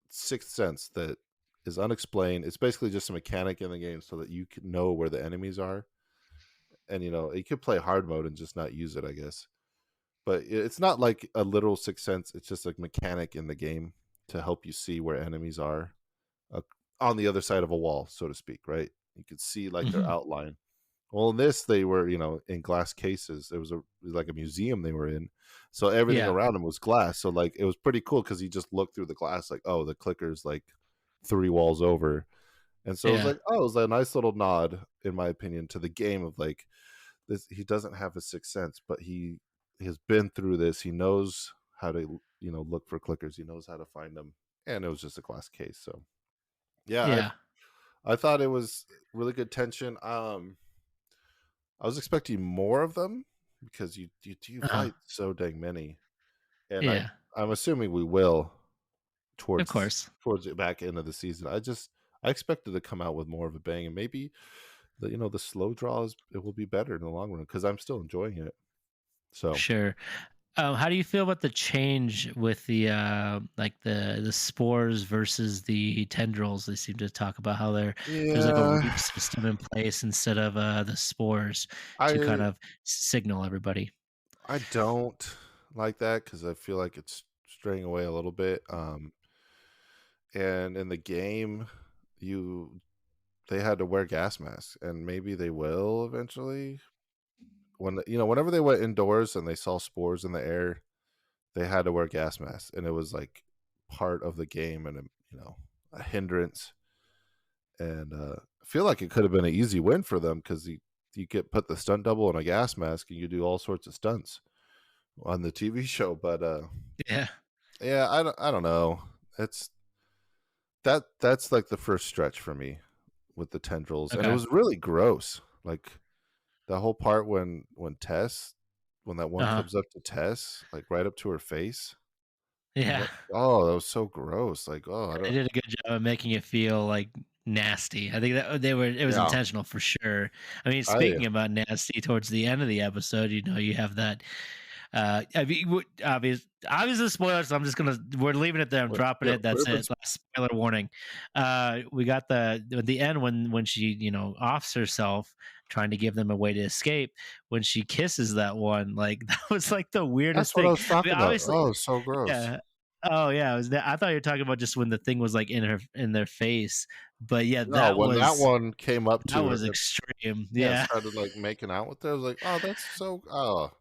sixth sense that is unexplained. It's basically just a mechanic in the game so that you can know where the enemies are, and you could play hard mode and just not use it, I guess. But it's not like a literal sixth sense. It's just a mechanic in the game to help you see where enemies are uh, on the other side of a wall, so to speak, right? You could see like their Mhm. outline. Well, in this, they were, in glass cases. It was like a museum they were in, so everything Yeah. around them was glass. So like it was pretty cool because you just looked through the glass, like, oh, the clicker's like 3 walls over, and so it was Yeah. like, oh, it was a nice little nod, in my opinion, to the game of like this. He doesn't have a sixth sense, but he has been through this. He knows how to look for clickers. He knows how to find them, and it was just a glass case. So yeah, Yeah. I thought it was really good tension. I was expecting more of them because you Uh-huh. fight so dang many, and Yeah. I'm assuming we will Of towards course. towards the back end of the season. I expected to come out with more of a bang, and maybe the slow draws, it will be better in the long run because I'm still enjoying it. So Sure. How do you feel about the change with the like the spores versus the tendrils? They seem to talk about how there's like a yeah, root system in place instead of the spores to kind I of signal everybody. I don't like that because I feel like it's straying away a little bit. And in the game, you they had to wear gas masks, and maybe they will eventually. Whenever they went indoors and they saw spores in the air, they had to wear gas masks, and it was like part of the game and a hindrance. And I feel like it could have been an easy win for them because you get put the stunt double in a gas mask and you do all sorts of stunts on the TV show. But Yeah. yeah, I don't know. It's that's like the first stretch for me with the tendrils, and it Okay. was really gross. Like the whole part when that one Uh huh. comes up to Tess, like right up to her face, and Yeah. that was so gross. Like, oh, I They don't. did a good job of making it feel like nasty. I think that it was Yeah, intentional for sure. I mean, I speaking about nasty, towards the end of the episode, you have that. I mean, obviously spoilers. So I'm just gonna we're leaving it there. I'm dropping yeah, it. That's it. Last spoiler warning. We got at the end when she offs herself, trying to give them a way to escape. When she kisses that one, like that was like the weirdest that's what I thing. was I mean, talking about. obviously, Oh, so gross. yeah. Oh yeah, it was that. I thought you were talking about just when the thing was like in their face. But yeah, No, when that one came up that to her, was extreme. yeah, Yeah. started like making out with her. I was like, oh, that's so. Oh,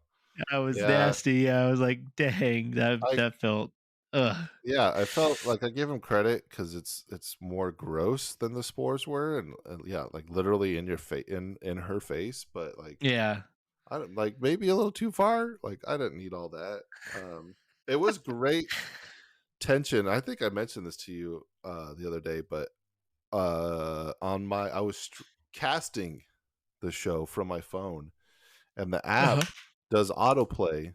That was yeah. nasty. Yeah, I was like, dang, I that felt ugh. Yeah, I felt like I give him credit because it's more gross than the spores were, and yeah, like literally in your face, in her face. But like, Yeah. I don't like maybe a little too far. Like, I didn't need all that. It was great tension. I think I mentioned this to you the other day, but I was casting the show from my phone, and the app Uh-huh. does autoplay.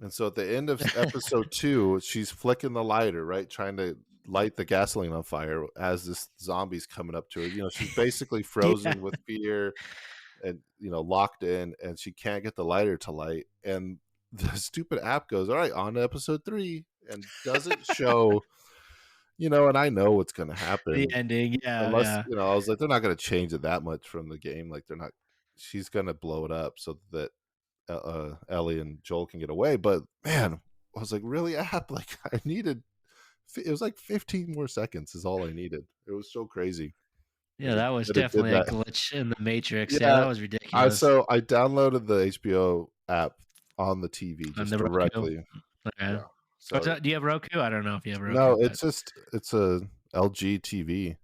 And so at the end of episode 2, she's flicking the lighter, right, trying to light the gasoline on fire as this zombie's coming up to her. She's basically Yeah. frozen with fear and locked in, and she can't get the lighter to light. And the stupid app goes, "All right, on to episode 3," and doesn't show. And I know what's going to The happen ending. Yeah, unless yeah. I was like, they're not going to change it that much from the game. Like they're not. She's going to blow it up so that Ellie and Joel can get away. But man, I was like, really, app? Like I needed. It was like 15 more seconds is all I needed. It was so crazy Yeah, that was that it did definitely a that. glitch in the Matrix. Yeah, Yeah, that was I ridiculous. so I downloaded the HBO app on the TV On just the Roku. directly. Okay. Yeah. So Do you have Roku? I don't know if you have no, Roku, but it's a LG TV.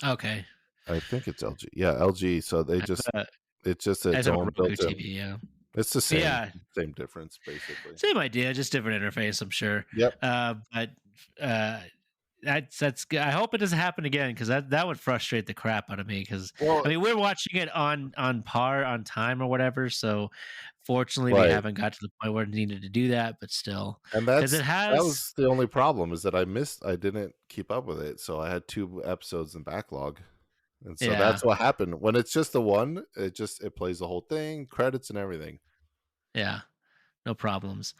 okay. I think it's LG. Yeah, LG. So I have a, it's just I its just have a own Roku built-in. TV, yeah. It's the Yeah, same difference basically. same idea, just different interface, I'm sure. Yep. But uh, that's good. I hope it doesn't happen again because that would frustrate the crap out of me. Because I Well, mean, we're watching it on par on time or whatever. So fortunately, we right. haven't got to the point where it needed to do that. But still, And because it that has, was the only problem is that I didn't keep up with it. So I had 2 episodes in backlog. And so yeah, that's what happened. When it's just the one, it plays the whole thing, credits and everything. yeah, no problems.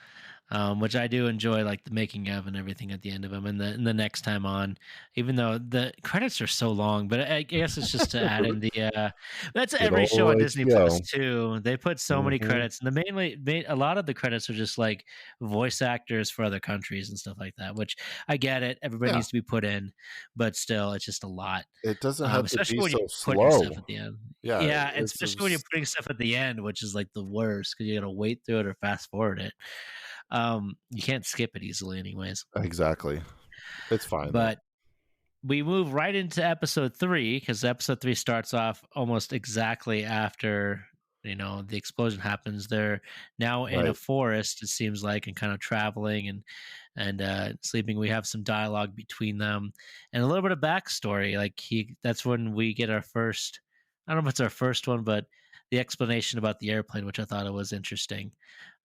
which I do enjoy, like the making of and everything at the end of them, and the next time on, even though the credits are so long. But I guess it's just to add in the. That's Good every show on old Disney Plus HBO. too. They put so many Mhm. credits, and a lot of the credits are just like voice actors for other countries and stuff like that. Which I get it, everybody Yeah, needs to be put in, but still, it's just a lot. it doesn't have to be Especially when you're so putting stuff slow. at the end. Yeah, Yeah, and it's especially when you're putting stuff at the end, which is like the worst because you got to wait through it or fast forward it. You can't skip it easily, anyways. exactly. It's fine though. But we move right into episode 3 because episode 3 starts off almost exactly after the explosion happens. They're now in a Right. forest, it seems like, and kind of traveling and sleeping. We have some dialogue between them and a little bit of backstory. Like that's when we get our first. I don't know if it's our first one, but the explanation about the airplane, which I thought it was interesting.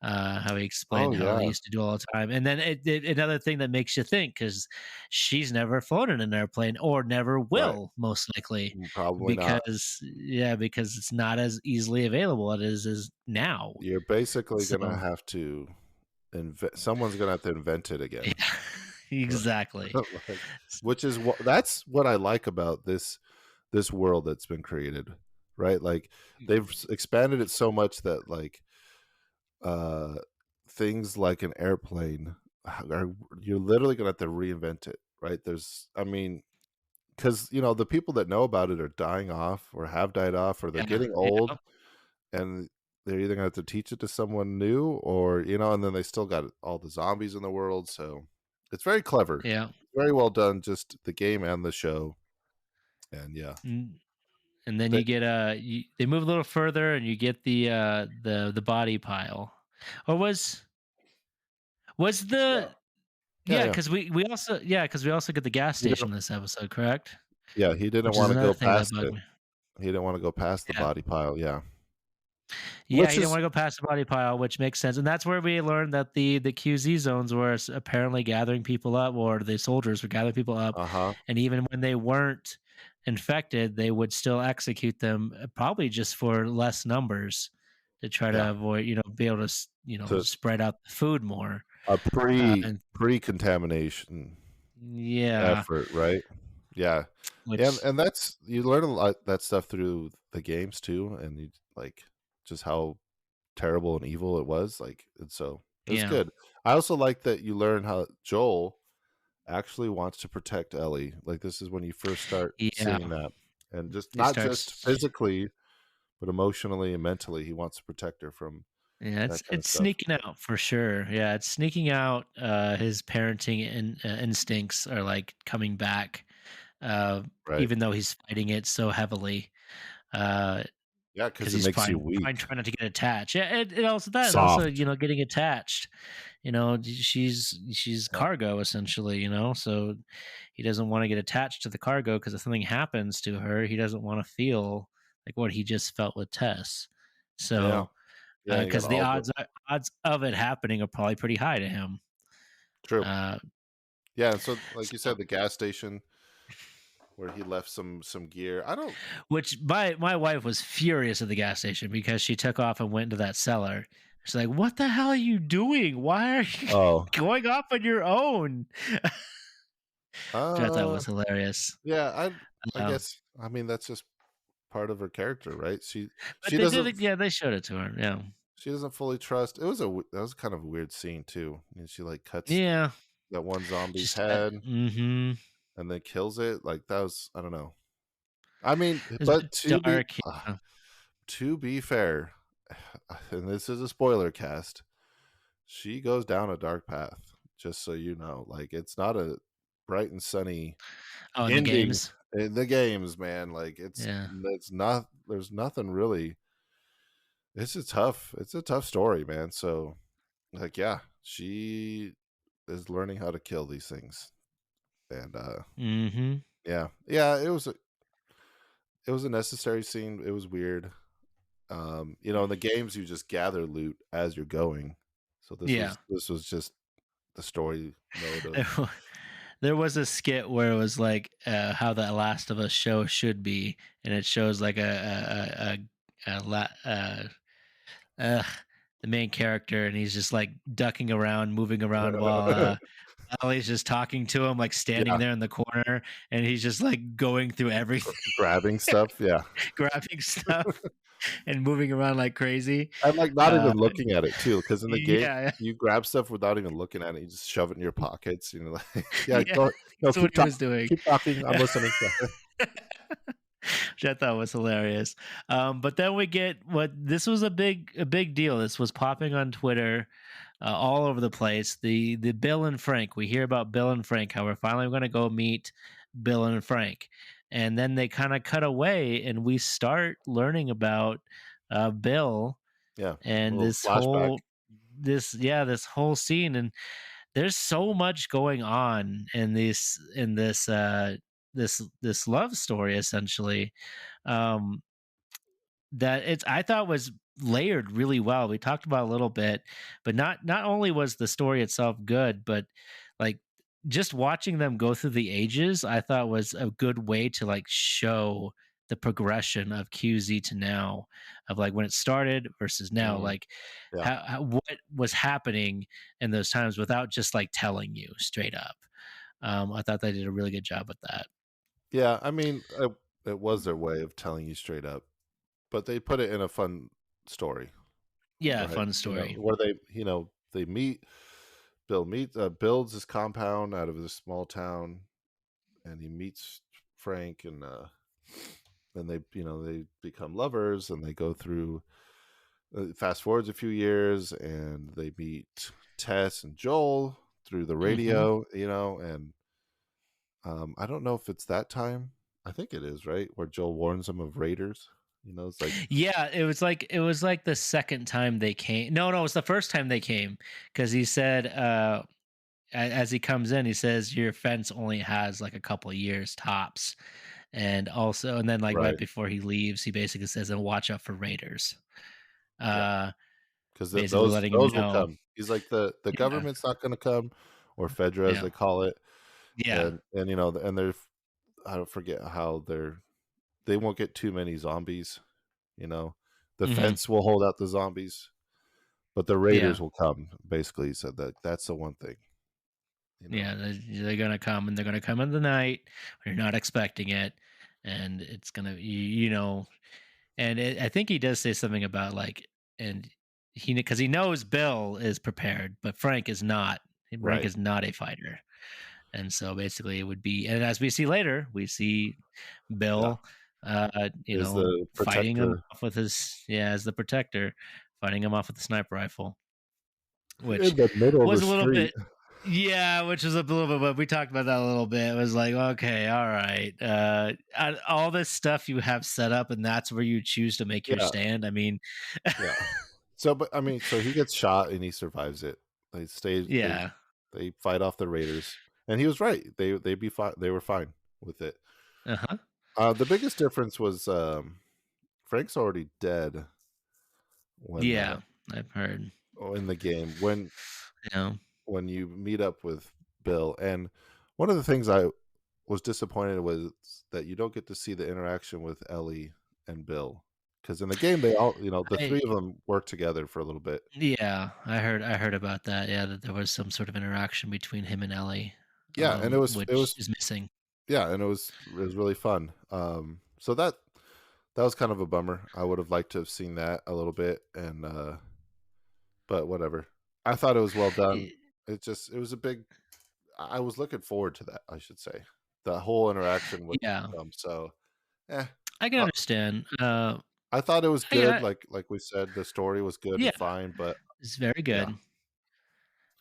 How he Oh explained how they yeah. used to do all the time, and then another thing that makes you think because she's never flown in an airplane or never Right. will, most likely, Probably not. because it's not as easily available as now. You're basically gonna So have to invent. Someone's gonna have to invent it yeah, again. exactly. Like, which is what that's what I like about this world that's been created, right? Like they've expanded it so much that like uh things like an airplane are you're literally gonna have to reinvent it, right? There's I mean, because the people that know about it are dying off or have died off or they're Yeah, getting yeah, old and they're either gonna have to teach it to someone new or and then they still got all the zombies in the world, so it's very clever, yeah. very well done, just the game and the show. And yeah, Mm, And then they you get they move a little further, and you get the body pile, or was yeah, the yeah, yeah, yeah. because we also get the gas He didn't, station this episode, correct? yeah, he didn't Which is want to another go thing that past bugged it. me. He didn't want to go past the Yeah. body pile. Yeah, Yeah, he which didn't is wanna go past the body pile, which makes sense, and that's where we learned that the QZ zones were apparently gathering people up, or the soldiers were gathering people up, uh-huh. and even when they weren't infected, they would still execute them, probably just for less numbers to try Yeah, to avoid, be able to to spread out the food more, a and pre-contamination yeah, effort, right? Yeah. And which and that's you learn a lot that stuff through the games too, and you like just how terrible and evil it was. Like, and so it was yeah, good. I also like that you learn how Joel actually wants to protect Ellie. Like this is when you first start yeah, seeing that. And just it not just starts physically, but emotionally and mentally, he wants to protect her from Yeah, that kind of it's stuff. sneaking out for sure. Yeah, it's sneaking out. His parenting instincts are like coming back, uh, Right. even though he's fighting it so heavily. Uh, Yeah, because because it he's makes you trying weak. not to get attached. Yeah, and also that, and also Soft. getting attached. She's Yeah. cargo essentially. So he doesn't want to get attached to the cargo because if something happens to her, he doesn't want to feel like what he just felt with Tess. Yeah. So Yeah, you got because the all the odds of it happening are probably pretty high to him. true. Uh, Yeah, and so like you so, said, the gas station where he left some gear. I don't which my wife was furious at the gas station because she took off and went into that cellar. She's like, "What the hell are you doing? Why are you oh. going off on your own?" Which I thought Uh was hilarious. yeah, I Um, guess I mean that's just part of her character, right? but She they did doesn't it. Yeah, they showed it to her. Yeah, she doesn't fully trust. That was kind of a weird scene too. And she like cuts yeah. that one zombie's Just head mm-hmm. and then kills it. Like that was I don't know. I mean, It's a but bit dark. Yeah. to be fair, and this is a spoiler cast, she goes down a dark path. Just so you know, like it's not a bright and sunny Oh, in the ending games. in the games, man. Like Yeah. it's not. There's nothing really. It's a tough story, man. So like, yeah, she is learning how to kill these things, and Mm-hmm. yeah, yeah, it was a necessary scene. It was weird. In the games you just gather loot as you're going. So Yeah. this was just the story mode of There was a skit where it was like how the Last of Us show should be, and it shows like a la, uh, the main character, and he's just like ducking around, moving around while Ellie's just talking to him, like standing Yeah, there in the corner, and he's just like going through everything, grabbing stuff. Yeah, grabbing stuff and moving around like crazy. and like not Uh, even looking at it too, because in the game yeah, you grab stuff without even looking at it. You just shove it in your pockets. Like yeah, yeah, go no, that's what he was doing. keep talking. I'm listening. Yeah. Which I thought was hilarious. But then we get what this was a big deal. This was popping on Twitter all over the place. The Bill and Frank. We hear about Bill and Frank. How we're finally going to go meet Bill and Frank, and then they kind of cut away, and we start learning about Bill Yeah, a and little flashback. this whole scene. And there's so much going on in this love story essentially, um that it's I thought was layered really well. We talked about it a little bit, but not only was the story itself good, but like just watching them go through the ages, I thought was a good way to like show the progression of QZ to now, of like when it started versus now, Mm, like yeah, what was happening in those times without just like telling you straight up. I thought they did a really good job with that. yeah. I mean, it was their way of telling you straight up, but they put it in a fun story, Yeah, right? fun story. Where they meet. Bill builds his compound out of this small town, and he meets Frank, and then they become lovers, and they go through. Fast forwards a few years, and they meet Tess and Joel through the Hmm. radio, and I don't know if it's that time. I think it is, right? Where Joel warns them of raiders. It's like Yeah, it was like the second time they came. No, it was the first time they came, because he said, as he comes in, he says your fence only has like a couple of years tops, and then like right right, before he leaves, he basically says, "And watch out for raiders." yeah, Uh, because basically those letting him those will know. come. He's like the Yeah, government's not going to come, or Fedra as yeah, they call it, yeah. and and they're I don't forget how they won't get too many zombies. You know, the Hmm. fence will hold out the zombies, but the Yeah, raiders will come. Basically, he said that's the one thing. You know, yeah. They're gonna come, and they're gonna come in the night when you're not expecting it, and it's gonna you know. And I think he does say something about like, and because he knows Bill is prepared, but Frank is not. Frank right? is not a fighter, and so basically it would be. And as we see later, we see Yeah, Bill, is the fighting him protector off with his as the protector, fighting him off with the sniper rifle, which in the middle of the was a little street? bit. Yeah, which was a little bit, but we talked about that a little bit. It was like, okay, all right. All this stuff you have set up, and that's where you choose to make your Yeah, stand. I mean, yeah. So, but I mean, so he gets shot and he survives it. They stay. yeah. They fight off the raiders, and he was right. They be fine. They were fine with it. Uh-huh. The biggest difference was Frank's already dead when Yeah, I've heard. in the game Yeah. when you meet up with Bill. And one of the things I was disappointed was that you don't get to see the interaction with Ellie and Bill, because in the game they all the I three of them work together for a little bit. Yeah, I heard about that. Yeah, that there was some sort of interaction between him and Ellie, Yeah, and it which was is missing. yeah, and it was really fun. So that was kind of a bummer. I would have liked to have seen that a little bit, and but whatever. I thought it was well done. Y- It was a big. I was looking forward to that. I should say the whole interaction with Yeah, them. So, eh, I can uh, understand. I thought it was I, good. I Like we said, the story was good Yeah, and fine. But it's very yeah, good.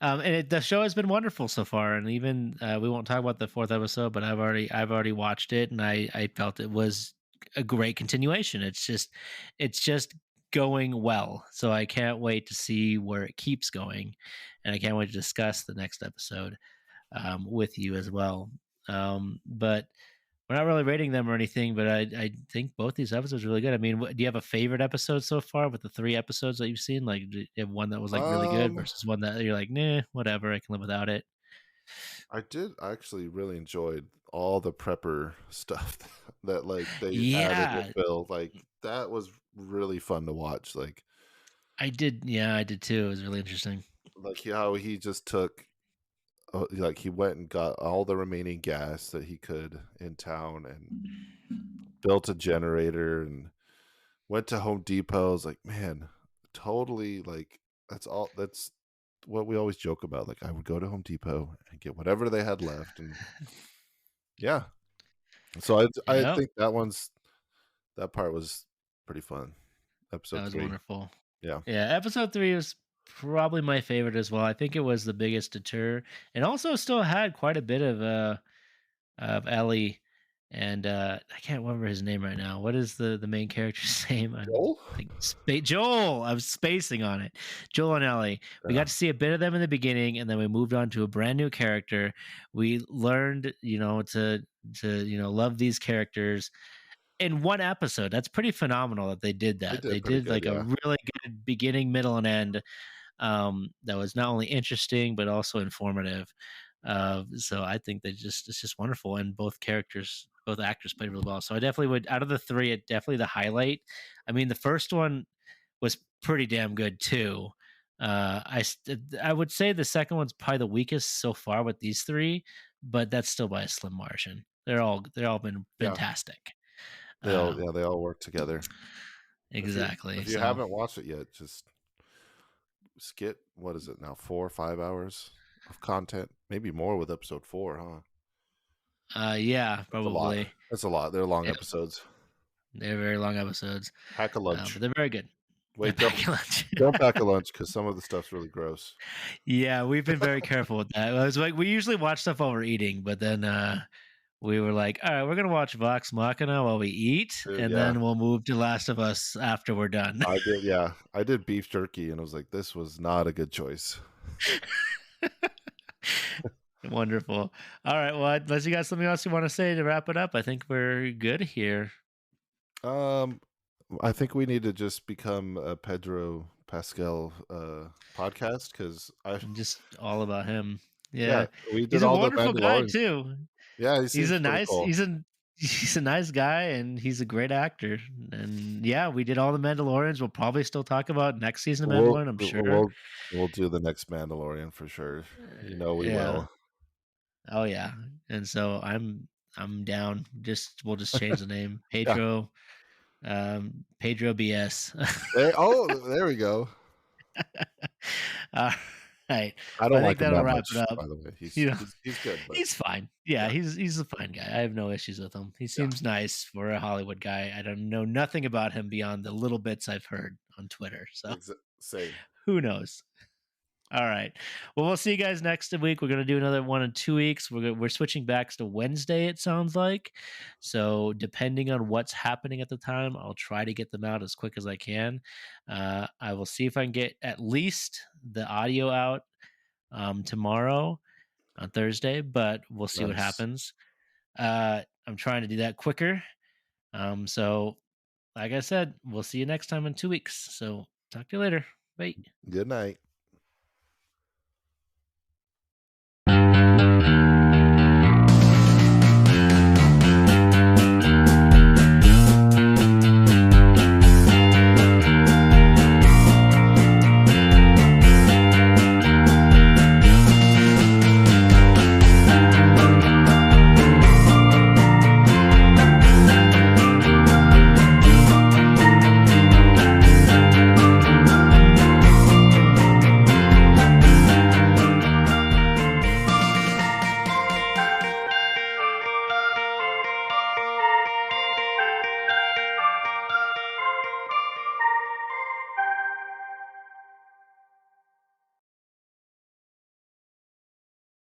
The show has been wonderful so far, and even we won't talk about the fourth episode, but I've already watched it, and I felt it was a great continuation. It's just going well, so I can't wait to see where it keeps going, and I can't wait to discuss the next episode with you as well. But we're not really rating them or anything, but I think both these episodes are really good. I mean, do you have a favorite episode so far with the three episodes that you've seen? Like, do you have one that was like really good um, versus one that you're like, nah, whatever, I can live without it. I did actually really enjoyed all the prepper stuff that like they added Yeah, with Bill. Like that was really fun to watch. Like I did. Yeah, I did too. It was really interesting. Like how he just took, like he went and got all the remaining gas that he could in town and built a generator and went to Home Depot. I was like, man, totally like that's what we always joke about. Like I would go to Home Depot and get whatever they had left, and yeah. So I Yep, think that part was pretty fun. that Episode was 3. wonderful. Yeah. Yeah, episode 3 was probably my favorite as well. I think it was the biggest deter, and also still had quite a bit of Ellie, and I can't remember his name right now. What is the main character's name? I'm Joel? like Joel. I was spacing on it. Joel and Ellie. We Yeah. got to see a bit of them in the beginning, and then we moved on to a brand new character. We learned, to love these characters in one episode. That's pretty phenomenal that they did They that. did They pretty did good, like a yeah. really good beginning, middle, and end, that was not only interesting but also informative. So I think it's just wonderful, and both actors played really well. So I definitely would, out of the three, it definitely the highlight. I mean, the first one was pretty damn good too. I would say the second one's probably the weakest so far with these three, but that's still by a slim margin. They're all been Yeah. fantastic. They Um, all work together. exactly. If you So haven't watched it yet, just skip, what is it now, 4 or 5 hours of content, maybe more with episode 4, huh? yeah, That's a lot. probably. That's a lot. They're long Yeah, episodes. they're very long episodes, Pack a but lunch. they're very good. Yeah, Wait, pack your lunch. don't pack a lunch because some of the stuff's really gross. Yeah, we've been very careful with that. I was like, we usually watch stuff while we're eating, but then we were like, all right, we're gonna watch Vox Machina while we eat, and Yeah, then we'll move to Last of Us after we're done. I did. Yeah, I did beef jerky, and I was like, this was not a good choice. Wonderful. All right, well, unless you got something else you want to say to wrap it up, I think we're good here. Um, I think we need to just become a Pedro Pascal podcast because Just all about him. yeah, Yeah, we he's did a all the wonderful guy Mandalorian. too. Yeah, he He's seems a pretty nice cool. he's a nice guy, and he's a great actor. And yeah, we did all the Mandalorians. We'll probably still talk about next season of We'll Mandalorian, I'm sure. we'll do the next Mandalorian for sure. You know we Yeah. will. Oh yeah. And so I'm down. We'll just change the name. Yeah. Pedro BS. There we go. All right. I I don't think like him that'll that wrap much, it up. by the way. You know, He's good, but he's fine. Yeah, yeah, he's a fine guy. I have no issues with him. He yeah, seems nice for a Hollywood guy. I don't know nothing about him beyond the little bits I've heard on Twitter. So same. who knows? All right. Well, we'll see you guys next week. We're going to do another one in 2 weeks. We're switching back to Wednesday, it sounds like. So, depending on what's happening at the time, I'll try to get them out as quick as I can. I will see if I can get at least the audio out tomorrow on Thursday, but we'll see what Nice. happens. I'm trying to do that quicker. So, like I said, we'll see you next time in 2 weeks. So, talk to you later. Bye. Good night.